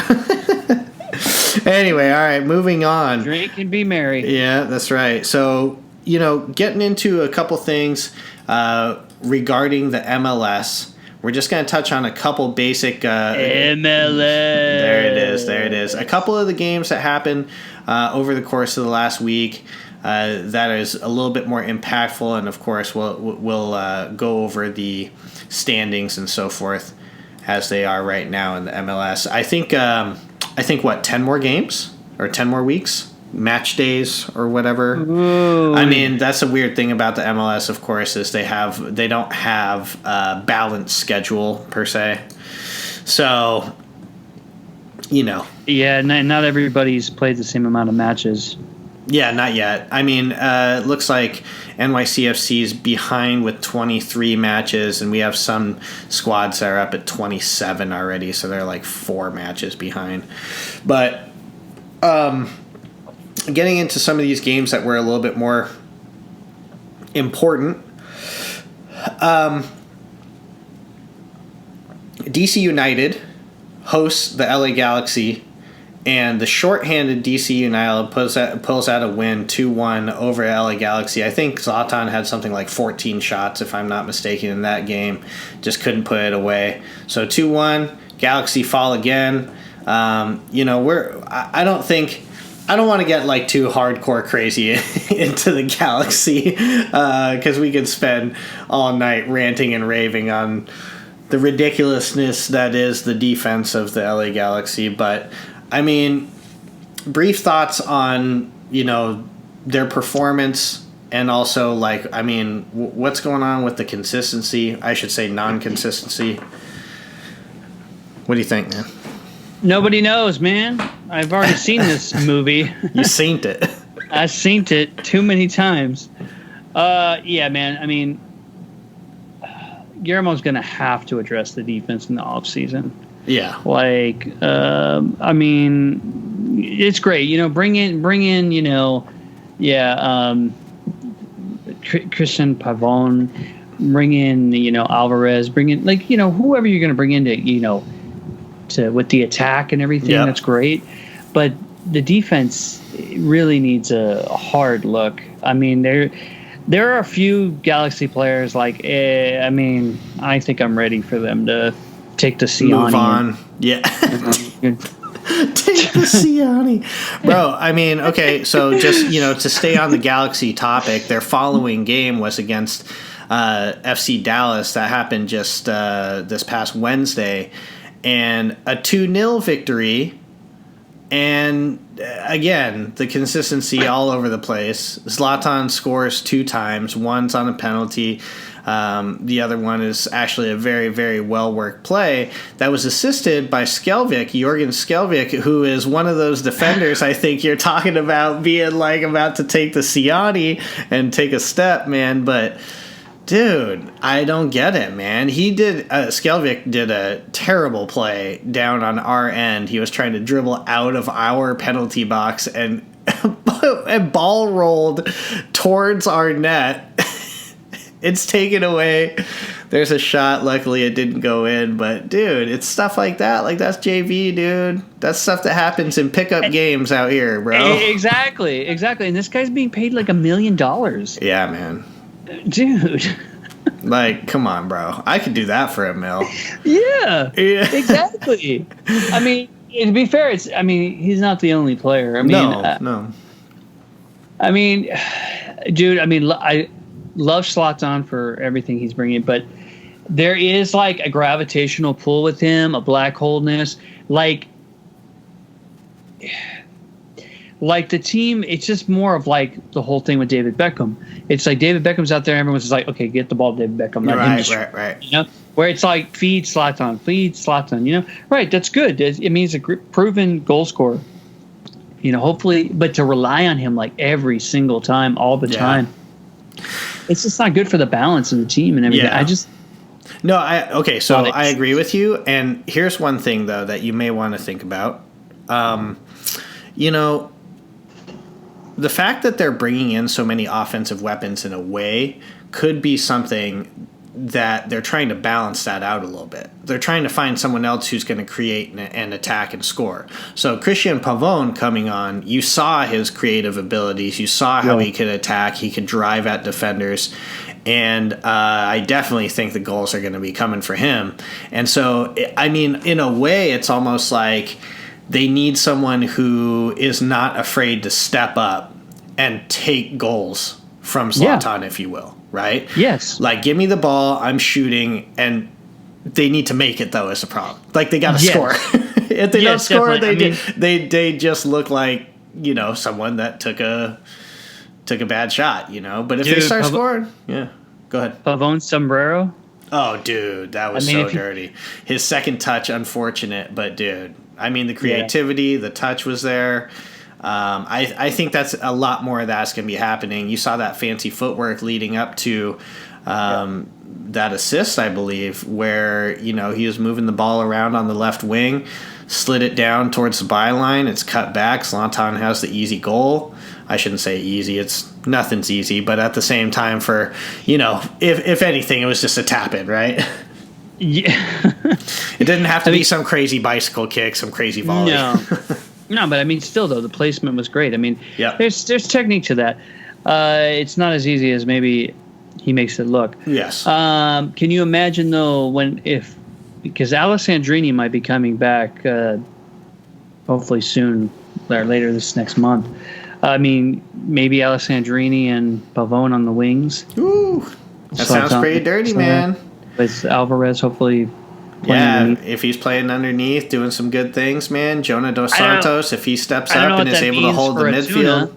Anyway, all right, moving on. Drink and be merry. Yeah, that's right. So, getting into a couple things regarding the MLS. We're just going to touch on a couple basic MLS. There it is. A couple of the games that happened over the course of the last week that is a little bit more impactful, and of course we'll go over the standings and so forth as they are right now in the MLS. I think what, 10 more games or 10 more weeks? Match days or whatever. Ooh. I mean, that's a weird thing about the MLS, of course, is they don't have a balanced schedule per se. So, Yeah, not everybody's played the same amount of matches. Yeah, not yet. I mean, it looks like NYCFC's behind with 23 matches, and we have some squads that are up at 27 already, so they're like 4 matches behind. But getting into some of these games that were a little bit more important, DC United hosts the LA Galaxy, and the shorthanded DC United pulls out a win 2-1 over LA Galaxy. I think Zlatan had something like 14 shots, if I'm not mistaken, in that game. Just couldn't put it away. So 2-1, Galaxy fall again. I don't want to get like too hardcore crazy into the Galaxy because we could spend all night ranting and raving on the ridiculousness that is the defense of the LA Galaxy. But I mean, brief thoughts on their performance, and also what's going on with the consistency? I should say non-consistency. What do you think, man? Nobody knows, man. I've already seen this movie. You seen it. I've seen it too many times. Yeah, man. I mean, Guillermo's going to have to address the defense in the offseason. Yeah. I mean, it's great. Bring in, Christian Pavon, bring in, Alvarez, bring in, whoever you're going to bring in to with the attack and everything. Yep. That's great. But the defense really needs a hard look. I mean, there are a few Galaxy players I think I'm ready for them to take the Siani. Move on. Yeah. Take the Siani. Bro, I mean, okay, so just, to stay on the Galaxy topic, their following game was against FC Dallas. That happened just this past Wednesday. And a 2-0 victory. And again, the consistency all over the place. Zlatan scores 2 times. One's on a penalty. The other one is actually a very, very well-worked play that was assisted by Jorgen Skjelvik, who is one of those defenders I think you're talking about being about to take the Siani and take a step, man. But dude, I don't get it, man. Skjelvik did a terrible play down on our end. He was trying to dribble out of our penalty box and a ball rolled towards our net. It's taken away. There's a shot. Luckily, it didn't go in. But, dude, it's stuff like that. That's JV, dude. That's stuff that happens in pickup games out here, bro. Exactly. And this guy's being paid $1 million. Yeah, man. Dude. Come on, bro. I could do that for $1 million. Yeah, exactly. I mean, to be fair, he's not the only player. No. I mean, dude, I love Zlatan for everything he's bringing, but there is a gravitational pull with him, a black holeness. The team, it's just more of the whole thing with David Beckham. It's David Beckham's out there, everyone's just okay, get the ball to David Beckham. Right. Where it's feed Zlatan. Right, that's good. It means a proven goal scorer. Hopefully, but to rely on him every single time, all the time, it's just not good for the balance of the team and everything. Yeah. So I agree with you. And here's one thing, though, that you may want to think about. The fact that they're bringing in so many offensive weapons in a way could be something that they're trying to balance that out a little bit. They're trying to find someone else who's going to create and attack and score. So Christian Pavon coming on, you saw his creative abilities. You saw how he could attack. He could drive at defenders. And I definitely think the goals are going to be coming for him. And so, I mean, in a way, it's almost like they need someone who is not afraid to step up and take goals from Zlatan, if you will, right? Yes. Like, give me the ball, I'm shooting, and they need to make it, though, is the problem. Like, they got to score. If they don't score, they just look like, you know, someone that took a bad shot, you know. But if they start scoring, go ahead. Pavone sombrero. Oh, dude, that was so dirty. His second touch, unfortunate, but dude, I mean, the creativity, the touch was there. I think that's a lot more of that's going to be happening. You saw that fancy footwork leading up to that assist, I believe, where, you know, he was moving the ball around on the left wing, slid it down towards the byline. It's cut back. Zlatan has the easy goal. I shouldn't say easy. Nothing's easy, but at the same time, for, you know, if anything, it was just a tap in, right? Yeah. It didn't have to be some crazy bicycle kick, some crazy volley. No, but I mean, still though, the placement was great. I mean, there's technique to that. It's not as easy as maybe he makes it look. Yes. Can you imagine though because Alessandrini might be coming back hopefully soon or later this next month. I mean, maybe Alessandrini and Pavone on the wings. Ooh, that sounds pretty dirty, man. With Alvarez hopefully. If he's playing underneath, doing some good things, man. Jonah Dos Santos, if he steps up and is able to hold the midfield.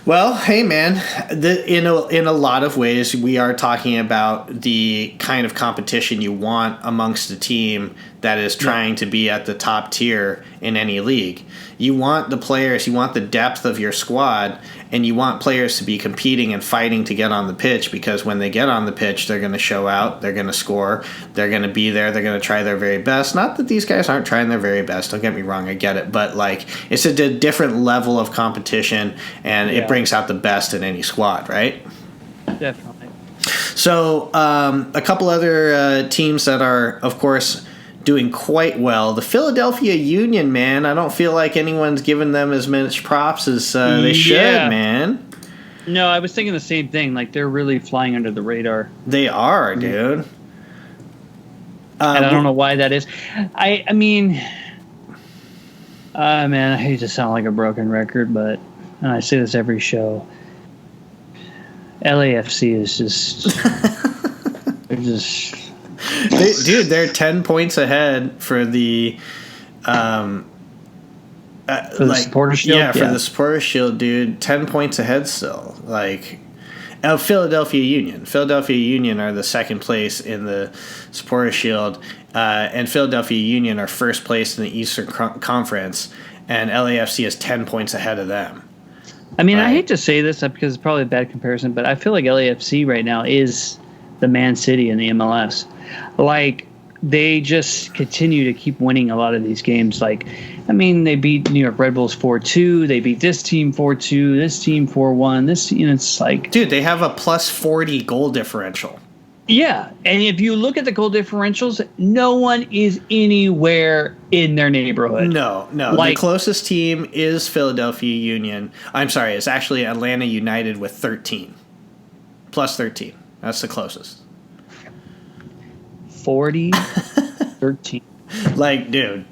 Well, hey, man, in a lot of ways, we are talking about the kind of competition you want amongst a team that is trying to be at the top tier in any league. You want the players, you want the depth of your squad, and you want players to be competing and fighting to get on the pitch, because when they get on the pitch, they're going to show out, they're going to score, they're going to be there, they're going to try their very best. Not that these guys aren't trying their very best, don't get me wrong, I get it, but like, it's a different level of competition, and it brings out the best in any squad, right? Definitely. So a couple other teams that are, of course, doing quite well. The Philadelphia Union, man, I don't feel like anyone's given them as much props as they should, man. No, I was thinking the same thing. Like, they're really flying under the radar. They are, dude. And I don't know why that is. I mean, man, I hate to sound like a broken record, but, and I say this every show, LAFC is just, they're just... Dude, they're 10 points ahead for the Supporter Shield? Yeah, for the Supporter Shield, dude. 10 points ahead still. Like, Philadelphia Union. Philadelphia Union are the second place in the Supporter Shield, and Philadelphia Union are first place in the Eastern Conference, and LAFC is 10 points ahead of them. I mean, I hate to say this because it's probably a bad comparison, but I feel like LAFC right now is the Man City in the MLS. Like, they just continue to keep winning a lot of these games. Like, I mean, they beat New York Red Bulls 4-2. They beat this team 4-2. This team 4-1. This, you know, it's like, dude, they have a plus 40 goal differential. Yeah, and if you look at the goal differentials, no one is anywhere in their neighborhood. No. Like, the closest team is Philadelphia Union. I'm sorry, it's actually Atlanta United with 13. Plus 13. That's the closest. 40, 13. Like, dude,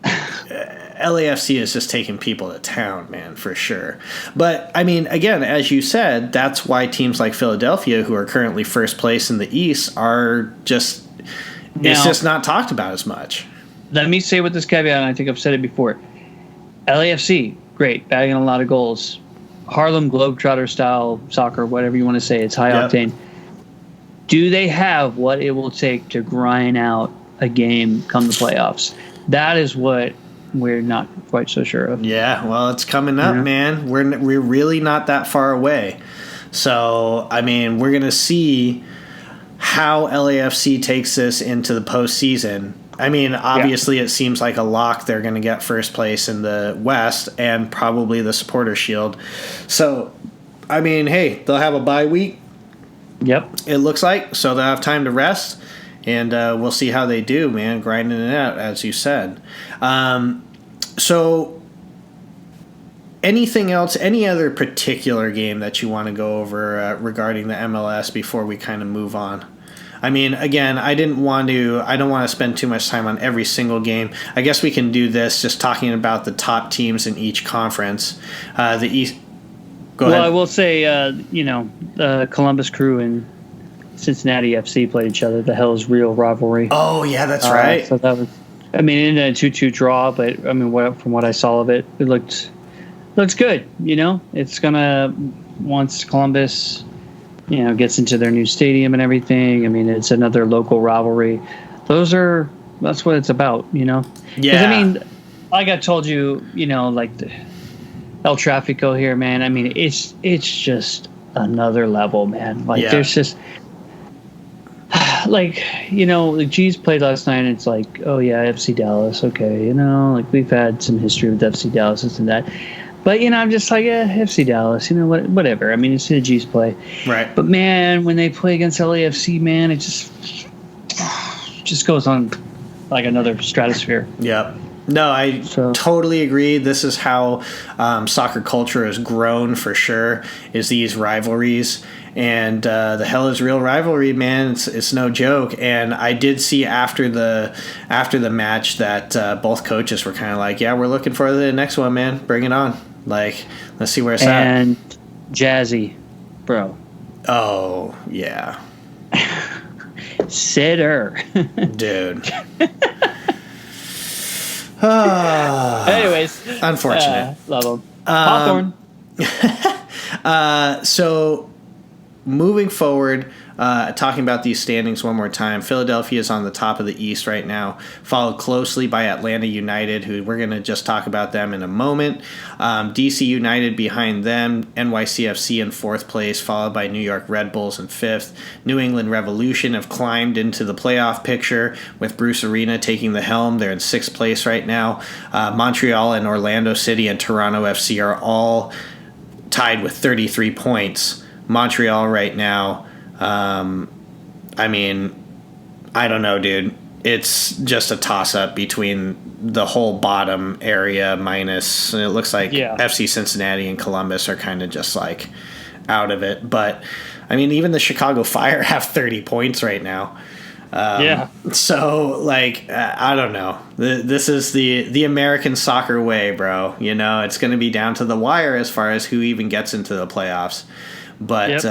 LAFC is just taking people to town, man, for sure. But, I mean, again, as you said, that's why teams like Philadelphia, who are currently first place in the East, are just, it's just not talked about as much. Let me say with this caveat, and I think I've said it before. LAFC, great, bagging a lot of goals. Harlem Globetrotter style soccer, whatever you want to say, it's high octane. Do they have what it will take to grind out a game come the playoffs? That is what we're not quite so sure of. Yeah, well, it's coming up, man. We're really not that far away. So, I mean, we're going to see how LAFC takes this into the postseason. I mean, obviously, it seems like a lock. They're going to get first place in the West and probably the Supporter Shield. So, I mean, hey, they'll have a bye week. Yep. It looks like. So they'll have time to rest. And we'll see how they do, man, grinding it out, as you said. So anything else, any other particular game that you want to go over regarding the MLS before we kind of move on? I mean, again, I don't want to spend too much time on every single game. I guess we can do this just talking about the top teams in each conference. The East. Go ahead. Well, I will say, the Columbus Crew and Cincinnati FC played each other. The Hell's Real rivalry. Oh yeah, that's right. So that was, it ended in a 2-2 draw, but from what I saw of it, it looks good. It's gonna, once Columbus, gets into their new stadium and everything. It's another local rivalry. That's what it's about. Yeah. Like I told you, like the El Tráfico here, man. It's just another level, man. There's just the G's played last night, and it's like, oh yeah, FC Dallas, okay, we've had some history with FC Dallas, this and that. But, I'm just like, FC Dallas, whatever. It's the G's play. Right. But, man, when they play against LAFC, man, it just goes on like another stratosphere. Yep. No, I totally agree. This is how soccer culture has grown for sure, is these rivalries. And the Hell is Real rivalry, man, it's no joke. And I did see after the match that both coaches were kind of like, yeah, we're looking for the next one, man. Bring it on. Let's see where it's at. And Jazzy, bro. Oh, yeah. Sitter. Dude. Anyways. Unfortunate. Love him. Hawthorne. So, moving forward, talking about these standings one more time, Philadelphia is on the top of the East right now, followed closely by Atlanta United, who we're going to just talk about them in a moment. DC United behind them, NYCFC in fourth place, followed by New York Red Bulls in fifth. New England Revolution have climbed into the playoff picture with Bruce Arena taking the helm. They're in sixth place right now. Montreal and Orlando City and Toronto FC are all tied with 33 points. Montreal right now, I don't know, dude. It's just a toss-up between the whole bottom area minus, it looks like FC Cincinnati and Columbus are kind of just like out of it. But, even the Chicago Fire have 30 points right now. So, I don't know. This is the American soccer way, bro. It's going to be down to the wire as far as who even gets into the playoffs. But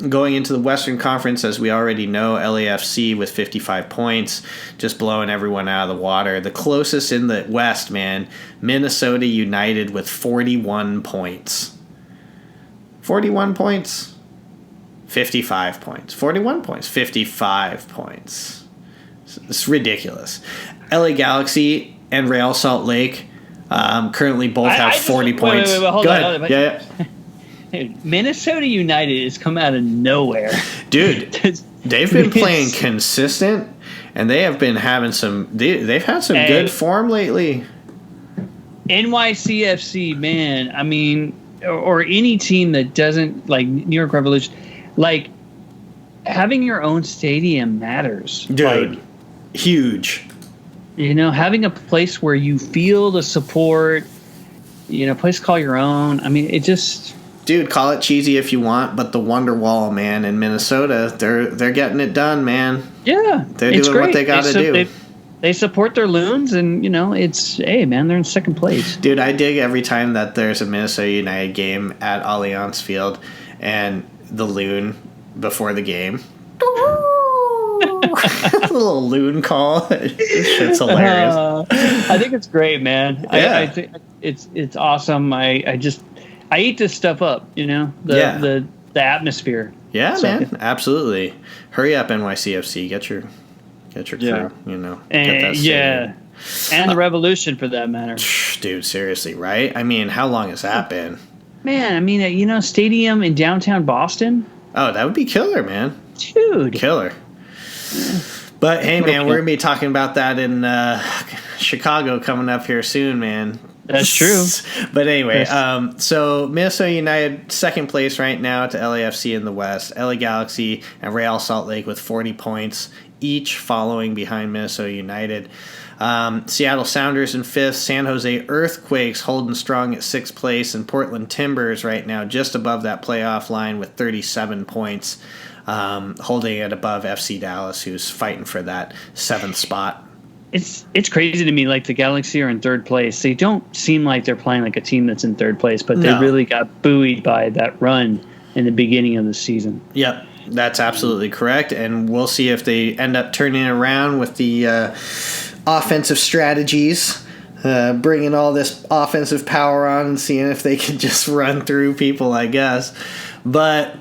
going into the Western Conference, as we already know, LAFC with 55 points, just blowing everyone out of the water. The closest in the West, man, Minnesota United with 41 points. 41 points? 55 points. 41 points. 55 points. It's ridiculous. LA Galaxy and Real Salt Lake currently both have 40 points. Wait, hold on. Yeah. Minnesota United has come out of nowhere. Dude, they've been playing consistent, and they have been having they've had some good form lately. NYCFC, man, or any team that doesn't, like New York Revolution, having your own stadium matters. Dude, huge. Having a place where you feel the support, a place to call your own. It just... Dude, call it cheesy if you want, but the Wonder Wall, man, in Minnesota, they're getting it done, man. Yeah, they're doing what they got to do. They support their loons, and it's they're in second place. Dude, I dig every time that there's a Minnesota United game at Allianz Field, and the loon before the game. A little loon call. Shit's hilarious. I think it's great, man. Yeah. I think it's awesome. I eat this stuff up, the atmosphere. Yeah, so, man, absolutely. Hurry up, NYCFC. Get your crew, And, and the Revolution, for that matter. Dude, seriously, right? How long has that been? Man, stadium in downtown Boston. Oh, that would be killer, man. Dude. Killer. But, hey, man, we're going to be talking about that in Chicago coming up here soon, man. That's true. But anyway, so Minnesota United, second place right now to LAFC in the West. LA Galaxy and Real Salt Lake with 40 points, each following behind Minnesota United. Seattle Sounders in 5th. San Jose Earthquakes holding strong at 6th place. And Portland Timbers right now just above that playoff line with 37 points, holding it above FC Dallas, who's fighting for that 7th spot. It's crazy to me. Like, the Galaxy are in 3rd place. They don't seem like they're playing like a team that's in 3rd place, but they really got buoyed by that run in the beginning of the season. Yep, that's absolutely correct. And we'll see if they end up turning it around with the offensive strategies, bringing all this offensive power on and seeing if they can just run through people, I guess. But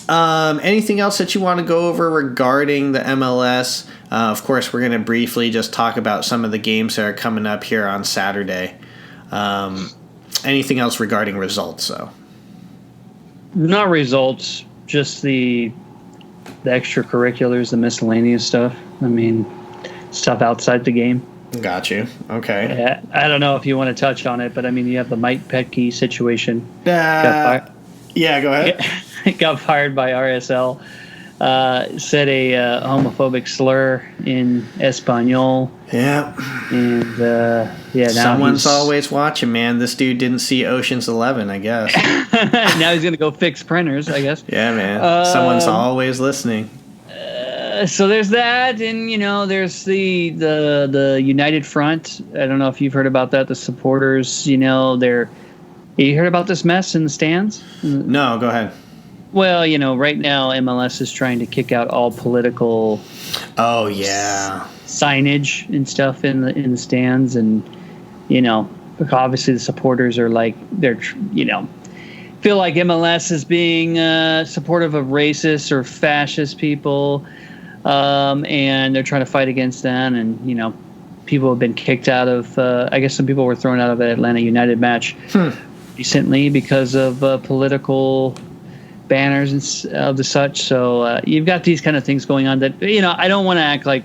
anything else that you want to go over regarding the MLS? Of course, we're going to briefly just talk about some of the games that are coming up here on Saturday. Anything else regarding results, though? Not results, just the extracurriculars, the miscellaneous stuff. I mean, stuff outside the game. Got you. Okay. I don't know if you want to touch on it, but I mean, you have the Mike Petke situation. Yeah, go ahead. Got fired by RSL. Said a homophobic slur in Espanol. Yeah. And now someone's always watching, man. This dude didn't see Ocean's 11, I guess. Now he's gonna go fix printers, I guess. Yeah, man. Someone's always listening. So there's that, and there's the United Front. I don't know if you've heard about that. The supporters, you heard about this mess in the stands? No, go ahead. Well, right now MLS is trying to kick out all political signage and stuff in the stands, and obviously the supporters are like feel like MLS is being supportive of racist or fascist people, and they're trying to fight against that, and people have been kicked out of I guess some people were thrown out of an Atlanta United match recently because of political banners and of the such. So you've got these kind of things going on that I don't want to act like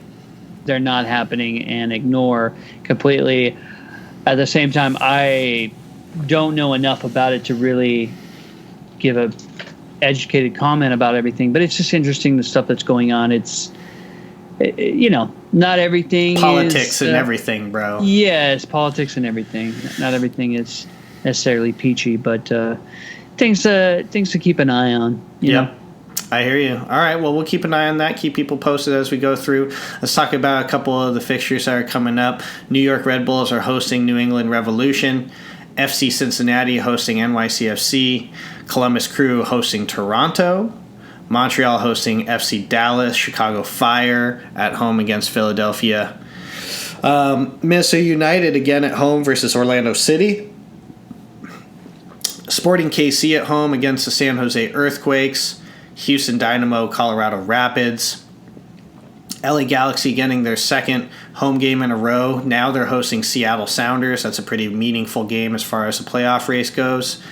they're not happening and ignore completely. At the same time, I don't know enough about it to really give a educated comment about everything, but it's just interesting, the stuff that's going on. It's not everything politics is, and everything, bro. Yes, politics and everything. Not everything is necessarily peachy, but things to keep an eye on. You know? I hear you. All right, well, we'll keep an eye on that. Keep people posted as we go through. Let's talk about a couple of the fixtures that are coming up. New York Red Bulls are hosting New England Revolution. FC Cincinnati hosting NYCFC. Columbus Crew hosting Toronto. Montreal hosting FC Dallas. Chicago Fire at home against Philadelphia. Minnesota United again at home versus Orlando City. Sporting KC at home against the San Jose Earthquakes. Houston Dynamo, Colorado Rapids. LA Galaxy getting their second home game in a row. Now they're hosting Seattle Sounders. That's a pretty meaningful game as far as the playoff race goes.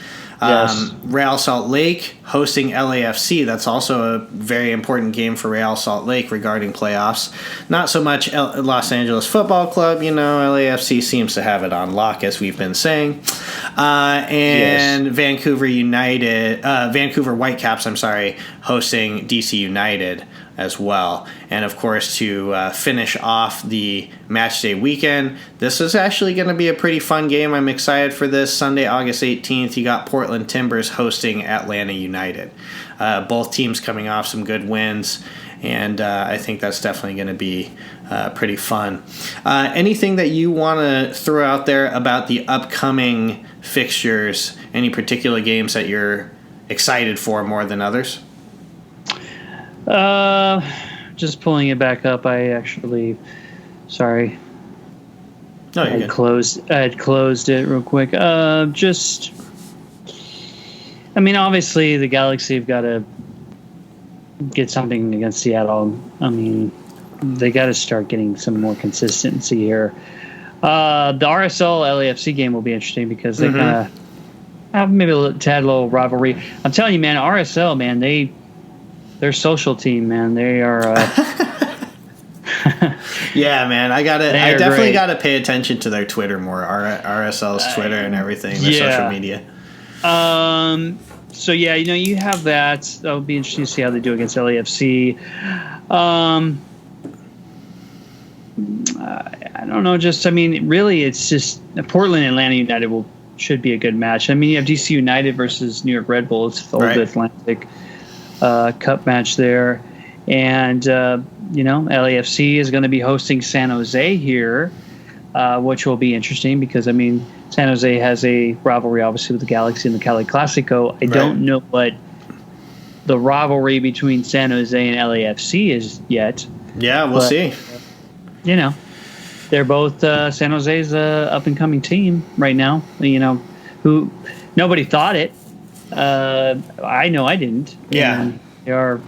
Yes. Real Salt Lake hosting LAFC. That's also a very important game for Real Salt Lake regarding playoffs. Not so much Los Angeles Football Club. LAFC seems to have it on lock, as we've been saying. And yes. Vancouver Whitecaps, hosting DC United as well. And of course, to finish off the Matchday weekend, this is actually going to be a pretty fun game. I'm excited for this. Sunday, August 18th, you got Portland Timbers hosting Atlanta United. Both teams coming off some good wins, and I think that's definitely going to be pretty fun. Anything that you want to throw out there about the upcoming fixtures? Any particular games that you're excited for more than others? Just pulling it back up. I had closed it real quick. Obviously the Galaxy have got to get something against Seattle. They got to start getting some more consistency here. The RSL LAFC game will be interesting because they kind of have maybe a little rivalry. I'm telling you, man, RSL, man, their social team, man, they are. Yeah, man, I definitely gotta pay attention to their Twitter more. RSL's Twitter and everything, their social media. So yeah, you have that. That'll be interesting to see how they do against LAFC. I don't know. Just, I mean, really, it's just Portland Atlanta United should be a good match. I mean, you have DC United versus New York Red Bull. It's the old Atlantic Cup match there. And, LAFC is going to be hosting San Jose here, which will be interesting because, I mean, San Jose has a rivalry, obviously, with the Galaxy and the Cali Classico. I don't know what the rivalry between San Jose and LAFC is yet. Yeah, we'll see. They're both San Jose's up-and-coming team right now. Who nobody thought it. I know I didn't. Yeah. And they are,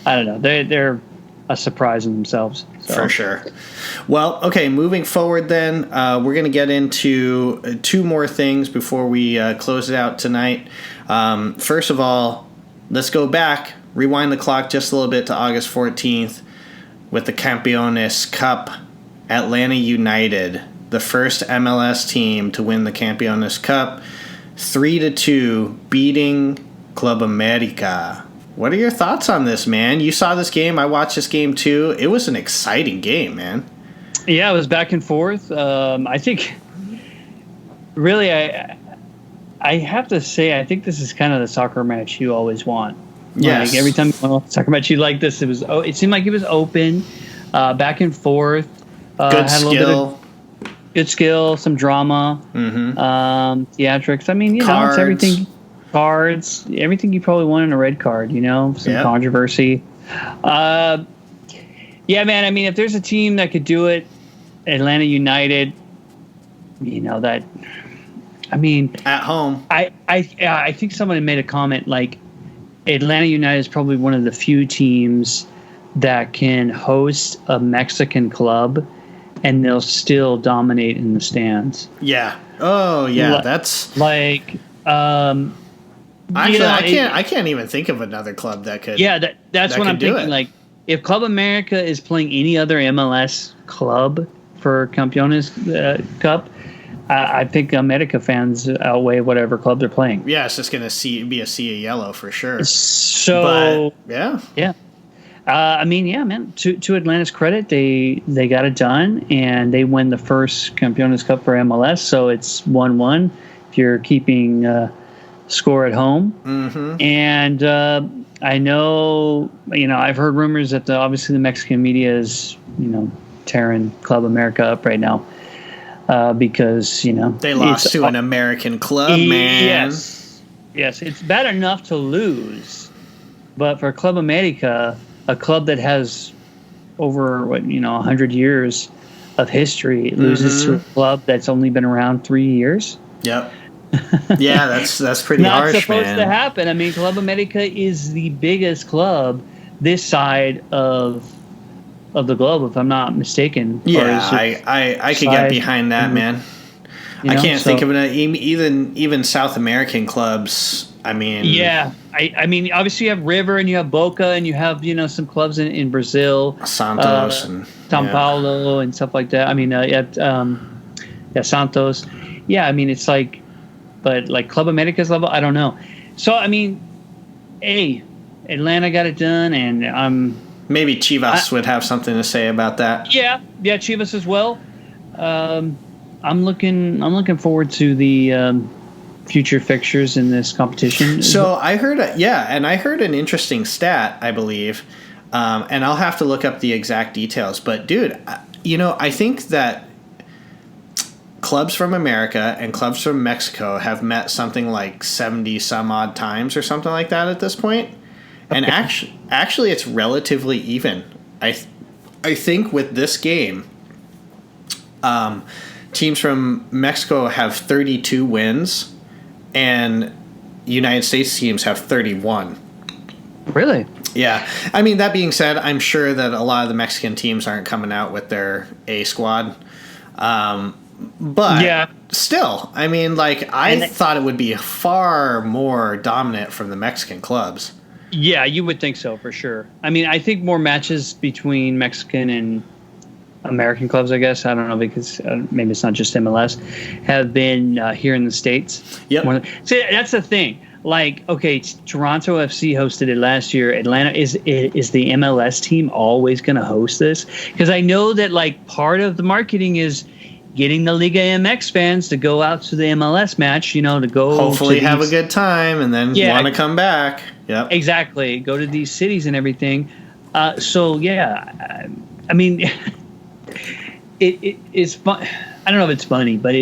I don't know. They're a surprise in themselves. So. For sure. Well, okay, moving forward then, we're going to get into two more things before we close it out tonight. First of all, let's go back, rewind the clock just a little bit to August 14th with the Campeones Cup. Atlanta United, the first MLS team to win the Campeones Cup, 3-2, beating Club America. What are your thoughts on this, man? You saw this game. I watched this game, too. It was an exciting game, man. Yeah, it was back and forth. I think, really, I have to say, I think this is kind of the soccer match you always want. Yes. Like, every time you want a soccer match you like this, it seemed like it was open, back and forth. Good had skill. A little bit of good skill, some drama, theatrics. I mean, Cards. it's everything. Cards, everything you probably want in a red card, some controversy. Yeah, man, I mean, if there's a team that could do it, Atlanta United, that, I mean. At home. I think someone made a comment like Atlanta United is probably one of the few teams that can host a Mexican club and they'll still dominate in the stands. Yeah. Oh, yeah, that's. Like, actually, I can't even think of another club that could. Yeah, that's what I'm thinking. Like, if Club America is playing any other MLS club for Campeones Cup, I think America fans outweigh whatever club they're playing. Yeah, it's just going to be a sea of yellow for sure. So, but, yeah. I mean, yeah, man. To Atlanta's credit, they got it done, and they win the first Campeones Cup for MLS. So it's 1-1 if you're keeping score at home. Mm-hmm. And I know, I've heard rumors that obviously the Mexican media is, tearing Club America up right now because, they lost to an American club, man. Yes, it's bad enough to lose, but for Club America, a club that has over 100 years of history, loses to a club that's only been around 3 years. Yep. Yeah, that's pretty harsh, man. Not supposed to happen. I mean, Club America is the biggest club this side of the globe, if I'm not mistaken. Yeah, I could get behind that, man. I can't think of it. Even South American clubs. I mean, yeah. I mean, obviously you have River and you have Boca and you have some clubs in Brazil, Santos and São Paulo and stuff like that. I mean, Santos. Yeah, I mean, it's like, but like Club America's level, I don't know. So I mean, Atlanta got it done, and maybe Chivas would have something to say about that. Yeah, Chivas as well. I'm looking forward to the future fixtures in this competition. So I heard, and I heard an interesting stat, I believe, and I'll have to look up the exact details. But dude, I think that clubs from America and clubs from Mexico have met something like 70 some odd times or something like that at this point. And actually, it's relatively even. I think with this game, teams from Mexico have 32 wins, and United States teams have 31. Really? Yeah. I mean, that being said, I'm sure that a lot of the Mexican teams aren't coming out with their A squad. But still, I mean, like, I thought it would be far more dominant from the Mexican clubs. Yeah, you would think so, for sure. I mean, I think more matches between Mexican and American clubs, I guess, I don't know, because maybe it's not just MLS, have been here in the States. Yep. See, that's the thing. like, okay, Toronto FC hosted it last year. Atlanta is the MLS team always going to host this? Because I know that like part of the marketing is getting the Liga MX fans to go out to the MLS match, to go hopefully have a good time and then want to come back. Yep. Exactly. Go to these cities and everything. So yeah, I mean, it's fun. I don't know if it's funny, but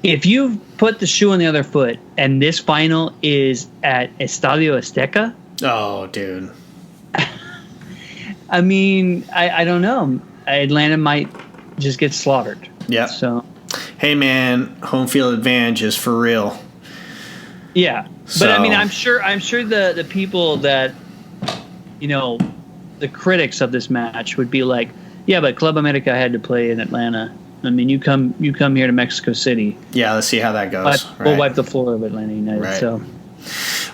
if you put the shoe on the other foot and this final is at Estadio Azteca. Oh, dude. I mean, I don't know. Atlanta might just get slaughtered. Yeah. So, hey man, home field advantage is for real. Yeah, but I mean, I'm sure the people that, the critics of this match would be like, yeah, but Club America had to play in Atlanta. I mean, you come here to Mexico City. Yeah, let's see how that goes. We'll wipe the floor of Atlanta United. Right. So.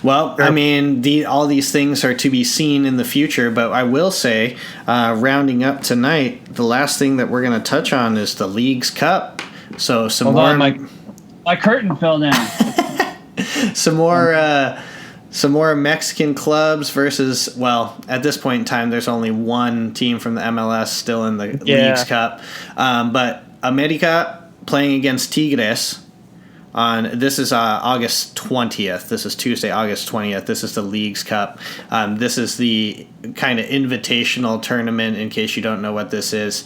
Well, I mean, all these things are to be seen in the future, but I will say, rounding up tonight, the last thing that we're going to touch on is the Leagues Cup. So some more. My curtain fell down. some more Mexican clubs versus, well, at this point in time, there's only one team from the MLS still in the Leagues Cup, but America playing against Tigres. This is August 20th. This is Tuesday, August 20th. This is the Leagues Cup. This is the kind of invitational tournament, in case you don't know what this is,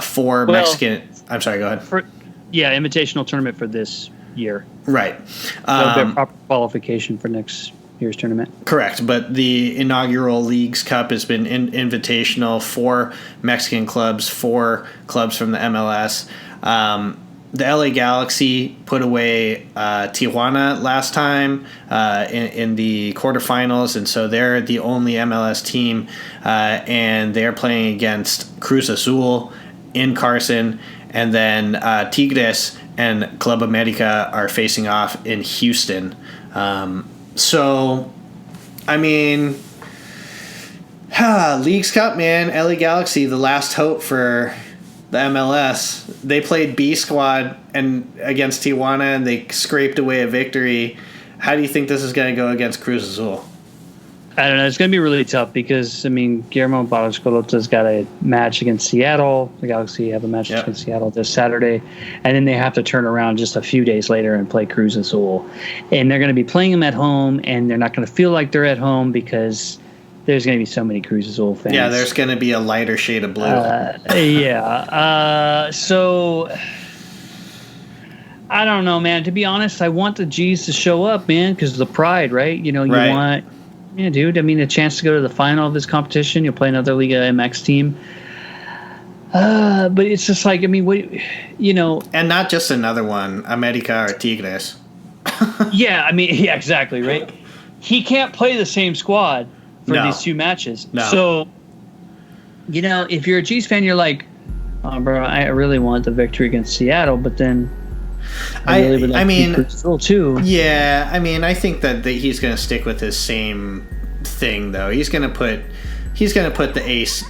for Mexican. I'm sorry, go ahead. Invitational tournament for this year. Right. There'll be a proper qualification for next year's tournament. Correct, but the inaugural Leagues Cup has been invitational for Mexican clubs, for clubs from the MLS. The LA Galaxy put away Tijuana last time in the quarterfinals, and so they're the only MLS team, and they're playing against Cruz Azul in Carson, and then Tigres and Club America are facing off in Houston. So, I mean, Leagues Cup, man, LA Galaxy, the last hope for the MLS. They played B squad and against Tijuana, and they scraped away a victory. How do you think this is going to go against Cruz Azul? I don't know. It's going to be really tough because, I mean, Guillermo Barros-Colota's got a match against Seattle. The Galaxy have a match against Seattle this Saturday. And then they have to turn around just a few days later and play Cruz Azul. And they're going to be playing them at home, and they're not going to feel like they're at home because there's going to be so many Cruz Azul fans. Yeah, there's going to be a lighter shade of blue. So I don't know, man. To be honest, I want the G's to show up, man, because of the pride, right? You want... Yeah, dude. I mean, a chance to go to the final of this competition. You'll play another Liga MX team. But it's just like, I mean, And not just another one, America or Tigres. Exactly, right? He can't play the same squad for these two matches. No. So, if you're a G's fan, you're like, oh, bro, I really want the victory against Seattle, but then I mean, too. Yeah, I mean, I think that he's going to stick with his same thing, though. He's going to put the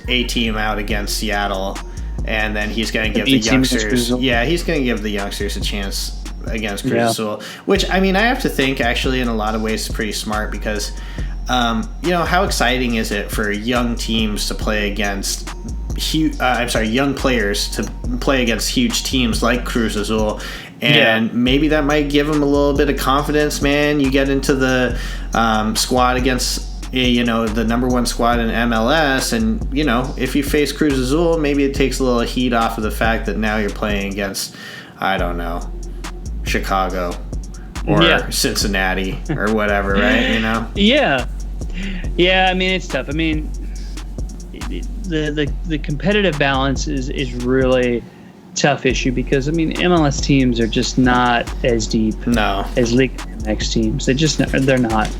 A team out against Seattle, and then he's going to give the youngsters. Yeah, he's going to give the youngsters a chance against Cruz Azul, which, I mean, I have to think actually in a lot of ways is pretty smart because, how exciting is it for young teams to play against young players to play against huge teams like Cruz Azul. And maybe that might give them a little bit of confidence, man. You get into the squad against, the number one squad in MLS. And, if you face Cruz Azul, maybe it takes a little heat off of the fact that now you're playing against, I don't know, Chicago or Cincinnati or whatever, right? Yeah. Yeah, I mean, it's tough. I mean, the competitive balance is really tough issue because, I mean, MLS teams are just not as deep as League MX teams. They're not.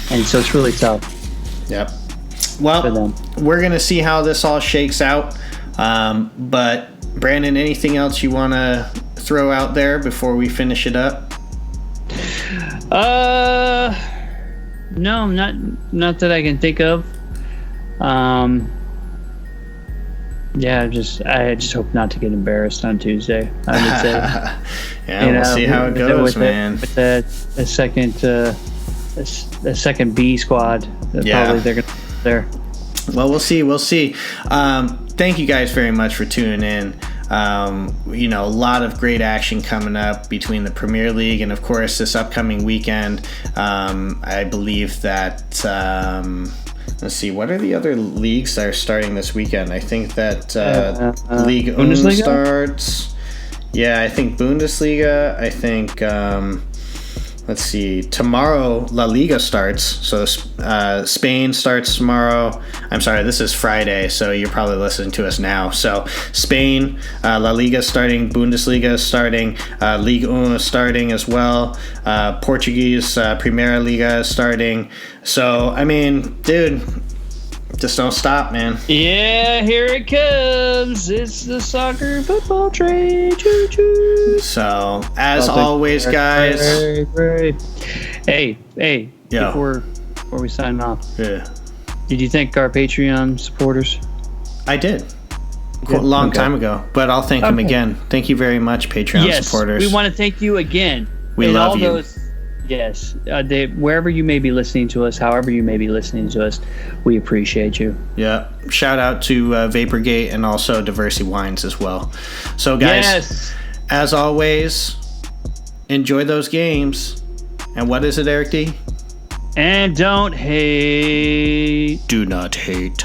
And so it's really tough. Yep. Well, we're going to see how this all shakes out. But Brandon, anything else you want to throw out there before we finish it up? No, not that I can think of. I just hope not to get embarrassed on Tuesday, I would say. We'll see how it goes, man. With the second a second B squad. Probably they're going to there. Well, we'll see. We'll see. Thank you guys very much for tuning in. A lot of great action coming up between the Premier League and, of course, this upcoming weekend. I believe that, let's see, what are the other leagues that are starting this weekend? I think that Ligue 1 starts. Yeah, I think Bundesliga. I think, let's see, tomorrow La Liga starts. So Spain starts tomorrow. I'm sorry, this is Friday, so you're probably listening to us now. So Spain, La Liga starting, Bundesliga starting, Ligue 1 is starting as well. Portuguese Primeira Liga is starting. So, I mean, dude, just don't stop, man. Yeah, here it comes. It's the soccer football train. Choo-choo. So, as always, guys. Hey, Yo. Before we sign off. Yeah. Did you thank our Patreon supporters? I did. A long time ago, but I'll thank them again. Thank you very much, Patreon supporters. We want to thank you again. We love you. Yes, wherever you may be listening to us, however you may be listening to us, we appreciate you. Yeah. Shout out to Vaporgate and also Diversity Wines as well. So, guys, as always, enjoy those games. And what is it, Eric D? And don't hate. Do not hate.